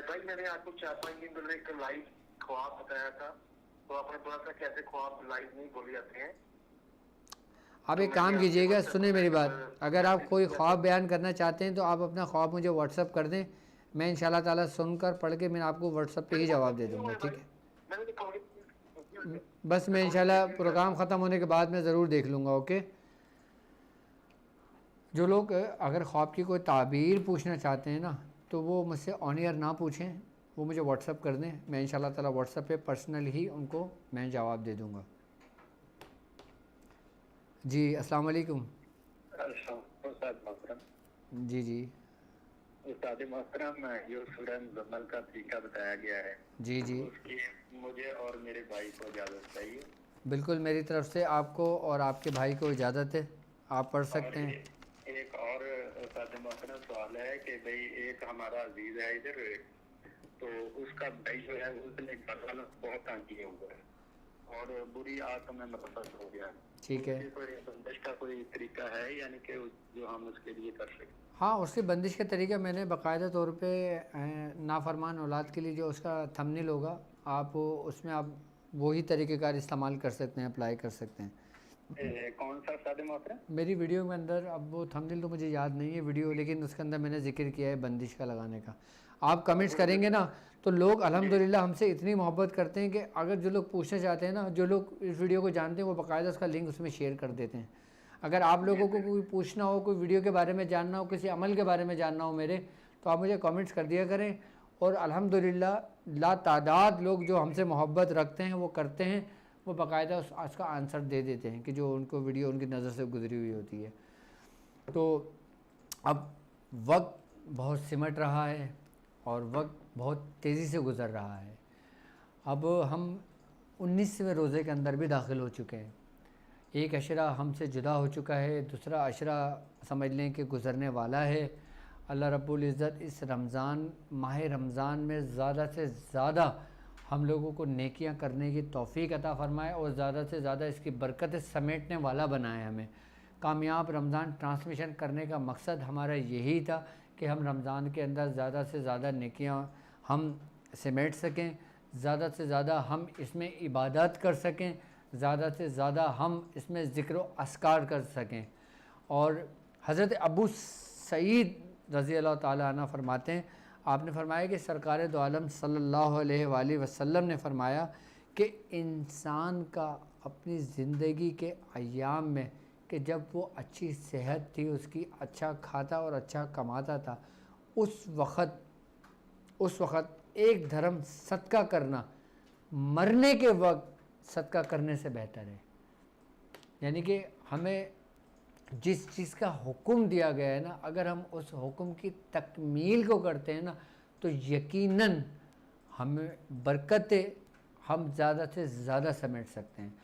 Speaker 3: भाई मैंने आपको 4-5 दिन पहले एक लाइव ख्वाब बताया था, तो आपने बोला था कि ऐसे ख्वाब लाइव नहीं बोले जाते हैं।
Speaker 1: आप एक काम कीजिएगा, सुने मेरी बात, अगर आप कोई ख्वाब बयान करना चाहते हैं तो आप अपना ख्वाब मुझे व्हाट्सअप कर दें, मैं इंशाल्लाह ताला सुनकर पढ़ के मैं आपको व्हाट्सअप पे ही जवाब दे दूँगा, ठीक है? बस मैं इंशाल्लाह प्रोग्राम ख़त्म होने के बाद मैं ज़रूर देख लूँगा। ओके, जो लोग अगर ख्वाब की कोई ताबीर पूछना चाहते हैं ना तो वो मुझसे ऑन एयर ना पूछें, वो मुझे व्हाट्सअप कर दें, मैं इंशाल्लाह ताला व्हाट्सअप पे पर्सनल ही उनको मैं जवाब दे दूँगा। जी अस्सलाम वालेकुम। जी जी
Speaker 3: उस्ताद मोहतरम, जो सूरह मुज़म्मल का तरीका बताया गया है
Speaker 1: जी जी,
Speaker 3: उसकी मुझे और मेरे भाई को इजाज़त चाहिए।
Speaker 1: बिल्कुल मेरी तरफ से आपको और आपके भाई को इजाज़त है, आप पढ़ सकते हैं।
Speaker 3: एक और उस्ताद मोहतरम सवाल है कि भाई एक हमारा अजीज है इधर, तो उसका भाई जो है उसने घर वालों को बहुत तंग किए हुए है और बुरी आदत में मुलव्वस हो गया।
Speaker 1: ठीक है,
Speaker 3: कोई बंदिश का कोई तरीका है यानी कि जो हम उसके लिए कर सकें?
Speaker 1: हाँ उसकी बंदिश का तरीका मैंने बाकायदा तौर पे नाफरमान औलाद के लिए जो उसका थंबनेल होगा आप उसमें आप वही तरीक़ेकार इस्तेमाल कर सकते हैं, अप्लाई कर सकते हैं।
Speaker 3: कौन सा उस्ताद मोहतरम?
Speaker 1: मेरी वीडियो के अंदर, अब वो थंबनेल तो मुझे याद नहीं है वीडियो, लेकिन उसके अंदर मैंने जिक्र किया है बंदिश का लगाने का। आप कमेंट्स करेंगे ना तो लोग अल्हम्दुलिल्लाह हमसे इतनी मोहब्बत करते हैं कि अगर जो लोग पूछना चाहते हैं ना, जो लोग इस वीडियो को जानते हैं, वो बाकायदा उसका लिंक उसमें शेयर कर देते हैं। अगर आप लोगों को कोई पूछना हो, कोई वीडियो के बारे में जानना हो, किसी अमल के बारे में जानना हो मेरे, तो आप मुझे कमेंट्स कर दिया करें। और अल्हम्दुलिल्लाह लातादाद लोग जो हमसे मोहब्बत रखते हैं वो करते हैं, वो बाकायदा उसका आंसर दे देते हैं कि जो उनको वीडियो उनकी नज़र से गुजरी हुई होती है। तो अब वक्त बहुत सिमट रहा है और वक्त बहुत तेज़ी से गुज़र रहा है। अब हम 19वें रोज़े के अंदर भी दाखिल हो चुके हैं। एक अशरा हमसे जुदा हो चुका है, दूसरा अशरा समझ लें कि गुज़रने वाला है। अल्लाह रब्बुल इज़्ज़त इस रमज़ान माह रमज़ान में ज़्यादा से ज़्यादा हम लोगों को नेकियां करने की तौफ़ीक अता फ़रमाए और ज़्यादा से ज़्यादा इसकी बरकतें समेटने वाला बनाए हमें। कामयाब रमज़ान ट्रांसमिशन करने का मकसद हमारा यही था कि हम रमज़ान के अंदर ज़्यादा से ज़्यादा नेकियां हम समेट सकें, ज़्यादा से ज़्यादा हम इसमें इबादत कर सकें, ज़्यादा से ज़्यादा हम इसमें ज़िक्र व अस्कार कर सकें। और हज़रत अबू सईद रज़ी अल्लाह ताला अन्हु फरमाते हैं, आपने फरमाया कि सरकार दो आलम सल्लल्लाहु अलैहि वसल्लम ने फरमाया कि इंसान का अपनी ज़िंदगी के अय्याम में कि जब वो अच्छी सेहत थी, उसकी अच्छा खाता और अच्छा कमाता था, उस वक़्त एक धर्म सदका करना मरने के वक्त सदका करने से बेहतर है। यानी कि हमें जिस चीज़ का हुक्म दिया गया है ना, अगर हम उस हुक्म की तकमील को करते हैं ना तो यकीनन हमें बरकतें हम ज़्यादा से ज़्यादा समेट सकते हैं।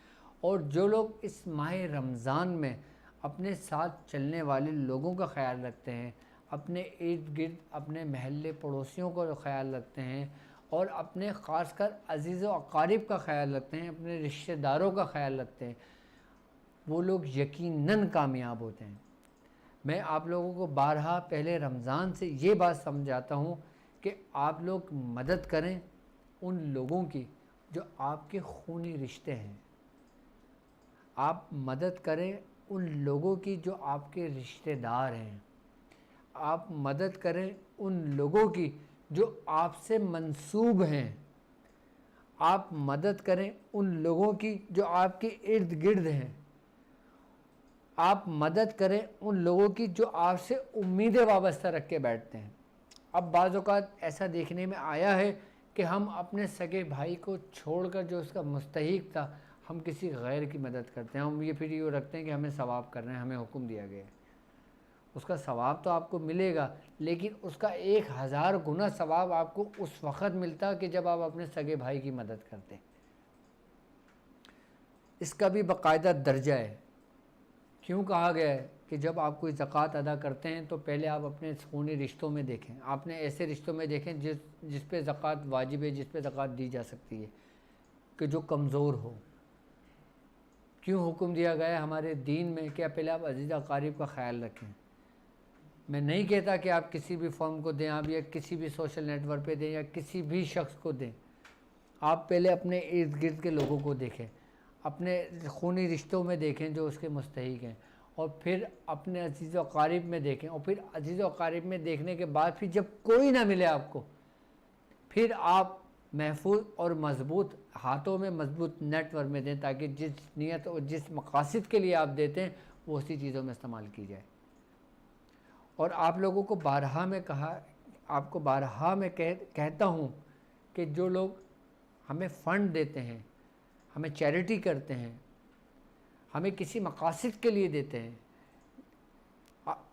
Speaker 1: और जो लोग इस माह रमज़ान में अपने साथ चलने वाले लोगों का ख्याल रखते हैं, अपने इर्द गिर्द अपने महल्ले पड़ोसियों का ख्याल रखते हैं और अपने ख़ासकर अज़ीज़ व अक़ारिब का ख्याल रखते हैं, अपने रिश्तेदारों का ख्याल रखते हैं, वो लोग यकीनन कामयाब होते हैं। मैं आप लोगों को बारहा पहले रमज़ान से ये बात समझाता हूँ कि आप लोग मदद करें उन लोगों की जो आपके खूनी रिश्ते हैं। आप मदद करें उन लोगों की जो आपके रिश्तेदार हैं। आप मदद करें उन लोगों की जो आपसे मंसूब हैं। आप मदद करें उन लोगों की जो आपके इर्द गिर्द हैं। आप मदद करें उन लोगों की जो आपसे उम्मीदें वाबस्ता रख के बैठते हैं। अब बाज़ औक़ात ऐसा देखने में आया है कि हम अपने सगे भाई को छोड़कर जो उसका मुस्तहिक था, हम किसी गैर की मदद करते हैं। हम ये फिर ये रखते हैं कि हमें सवाब करना है, हमें हुक्म दिया गया है। उसका सवाब तो आपको मिलेगा, लेकिन उसका 1000 गुना सवाब आपको उस वक़्त मिलता कि जब आप अपने सगे भाई की मदद करते। इसका भी बाकायदा दर्जा है। क्यों कहा गया है कि जब आप कोई ज़कात अदा करते हैं तो पहले आप अपने खूनी रिश्तों में देखें, आपने ऐसे रिश्तों में देखें जिस पे ज़कात वाजिब है, जिस पे ज़कात दी जा सकती है, कि जो कमज़ोर हो। क्यों हुक्म दिया गया है हमारे दीन में कि पहले आप अज़ीज़ अकारीब का ख्याल रखें। मैं नहीं कहता कि आप किसी भी फॉर्म को दें, आप या किसी भी सोशल नेटवर्क पे दें या किसी भी शख्स को दें, आप पहले अपने इर्द गिर्द के लोगों को देखें, अपने खूनी रिश्तों में देखें जो उसके मुस्तहिक हैं, और फिर अपने अज़ीज़ अकारीब में देखें, और फिर अज़ीज़ अकारीब में देखने के बाद फिर जब कोई ना मिले आपको, फिर आप महफूज और मज़बूत हाथों में मज़बूत नेटवर्क में दें, ताकि जिस नीयत और जिस मकासद के लिए आप देते हैं वो उसी चीज़ों में इस्तेमाल की जाए। और आप लोगों को बारहा में कहा, आपको बारहा में कहता हूँ कि जो लोग हमें फ़ंड देते हैं, हमें चैरिटी करते हैं, हमें किसी मकासद के लिए देते हैं,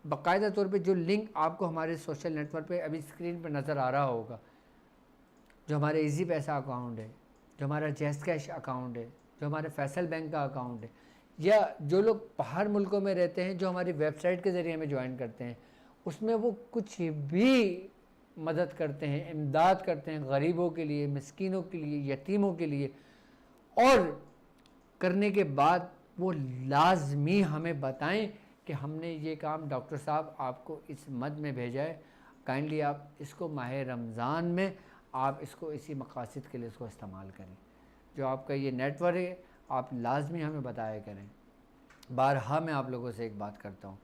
Speaker 1: बाकायदा तौर पे जो लिंक आपको हमारे सोशल नेटवर्क पे अभी स्क्रीन पर नज़र आ रहा होगा, जो हमारे इजी पैसा अकाउंट है, जो हमारा जैज़ कैश अकाउंट है, जो हमारे फैसल बैंक का अकाउंट है, या जो लोग बाहर मुल्कों में रहते हैं जो हमारी वेबसाइट के ज़रिए हमें ज्वाइन करते हैं, उसमें वो कुछ भी मदद करते हैं, इमदाद करते हैं गरीबों के लिए, मिस्कीनों के लिए, यतीमों के लिए, और करने के बाद वो लाजमी हमें बताएं कि हमने ये काम डॉक्टर साहब आपको इस मद में भेजा है, काइंडली आप इसको माह रमज़ान में आप इसको इसी मकासद के लिए इसको इस्तेमाल करें। जो आपका ये नेटवर्क है आप लाजमी हमें बताया करें। बारहा मैं आप लोगों से एक बात करता हूँ,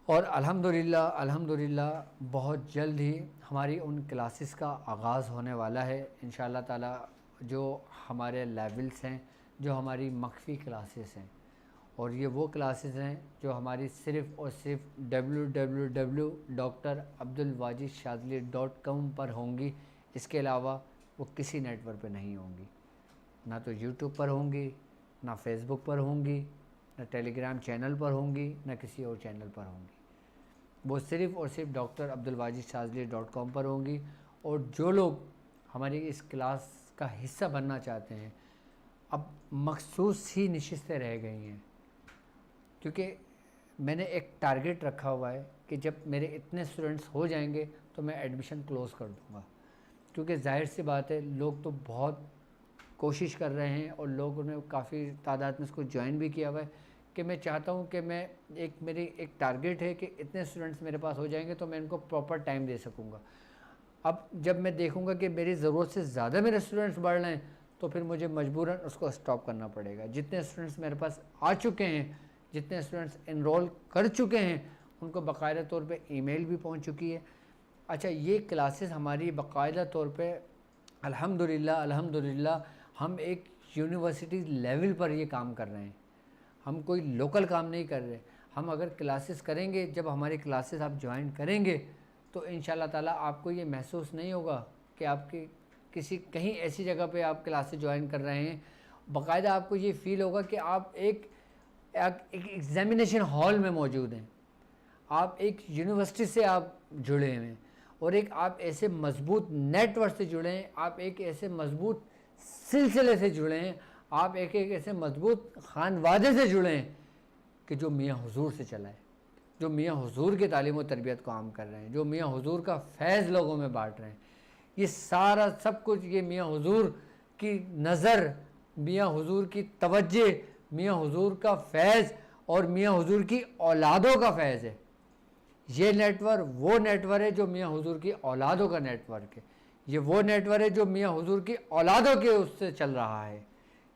Speaker 1: और अल्हम्दुलिल्लाह बहुत जल्द ही हमारी उन क्लासेस का आगाज़ होने वाला है इंशाअल्लाह ताला। जो हमारे लेवल्स हैं, जो हमारी मख्फी क्लासेस हैं, और ये वो क्लासेस हैं जो हमारी सिर्फ़ और सिर्फ www.drabdulwajidshazili.com पर होंगी। इसके अलावा वो किसी नेटवर्क पर नहीं होंगी, ना तो यूट्यूब पर होंगी, ना फेसबुक पर होंगी, ना टेलीग्राम चैनल पर होंगी, ना किसी और चैनल पर होंगी। वो सिर्फ़ और सिर्फ drabdulwajidshazili.com पर होंगी। और जो लोग हमारी इस क्लास का हिस्सा बनना चाहते हैं, अब मखसूस ही नशिस्तें रह गई हैं, क्योंकि मैंने एक टारगेट रखा हुआ है कि जब मेरे इतने स्टूडेंट्स हो जाएंगे तो मैं एडमिशन क्लोज़ कर दूँगा। क्योंकि जाहिर सी बात है लोग तो बहुत कोशिश कर रहे हैं और लोगों ने काफ़ी तादाद में इसको ज्वाइन भी किया हुआ है, कि मैं चाहता हूं कि मैं मेरी एक टारगेट है कि इतने स्टूडेंट्स मेरे पास हो जाएंगे तो मैं इनको प्रॉपर टाइम दे सकूंगा। अब जब मैं देखूंगा कि मेरी ज़रूरत से ज़्यादा मेरे स्टूडेंट्स बढ़ रहे हैं तो फिर मुझे मजबूरन उसको स्टॉप करना पड़ेगा। जितने स्टूडेंट्स मेरे पास आ चुके हैं, जितने स्टूडेंट्स इनरोल कर चुके हैं, उनको बाकायदा तौर पे ईमेल भी पहुंच चुकी है। अच्छा, ये क्लासेस हमारी बाकायदा तौर पे अल्हम्दुलिल्लाह हम एक यूनिवर्सिटी लेवल पर ये काम कर रहे हैं। हम कोई लोकल काम नहीं कर रहे। हम अगर क्लासेस करेंगे, जब हमारी क्लासेस आप ज्वाइन करेंगे तो इंशाल्लाह ताला आपको ये महसूस नहीं होगा कि आपके कहीं ऐसी जगह पे आप क्लासेस ज्वाइन कर रहे हैं। बाकायदा आपको ये फ़ील होगा कि आप एक एग्ज़ामिनेशन हॉल में मौजूद हैं, आप एक यूनिवर्सिटी से आप जुड़े हुए हैं, और एक आप ऐसे मज़बूत नेटवर्क से जुड़े हैं, आप एक ऐसे मज़बूत सिलसिले से जुड़े हैं, आप एक ऐसे मज़बूत खानवादे से जुड़े हैं कि जो मियाँ हुजूर से चला है, जो मियाँ हुजूर के तालीम व तरबियत को आम कर रहे हैं, जो मियाँ हुजूर का फैज़ लोगों में बांट रहे हैं। ये सारा सब कुछ ये मियाँ हुजूर की नज़र, मियाँ हुजूर की तवज्जो, मियाँ हुजूर का फैज़ और मियाँ हुजूर की औलादों का फैज़ है। ये नेटवर्क वो नेटवर्क है जो मियाँ हुजूर की औलादों का नेटवर्क है। ये वो नेटवर्क है जो मियाँ हुजूर की औलादों के उससे चल रहा है।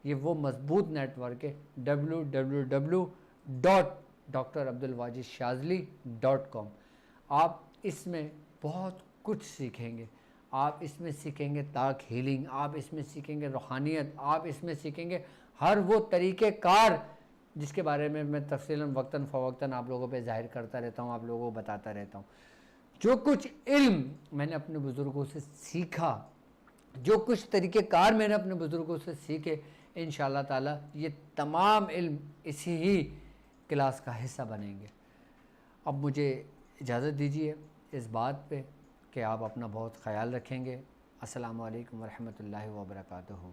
Speaker 1: ये वो मजबूत नेटवर्क है www.drabdulwajidshazili.com। आप इसमें बहुत कुछ सीखेंगे। आप इसमें सीखेंगे ताक हीलिंग, आप इसमें सीखेंगे रूहानियत, आप इसमें सीखेंगे हर वो तरीक़ेकार जिसके बारे में मैं तफसीलन वक्तन फ़वक्तन आप लोगों पे ज़ाहिर करता रहता हूँ, आप लोगों को बताता रहता हूँ। जो कुछ इल्म मैंने अपने बुज़ुर्गों से सीखा, जो कुछ तरीक़ेकार मैंने अपने बुज़ुर्गों से सीखे, इंशाअल्लाह ताला ये तमाम इल्म इसी ही क्लास का हिस्सा बनेंगे। अब मुझे इजाज़त दीजिए इस बात पे कि आप अपना बहुत ख़याल रखेंगे। अस्सलामु अलैकुम व रहमतुल्लाहि व बरकातुहू।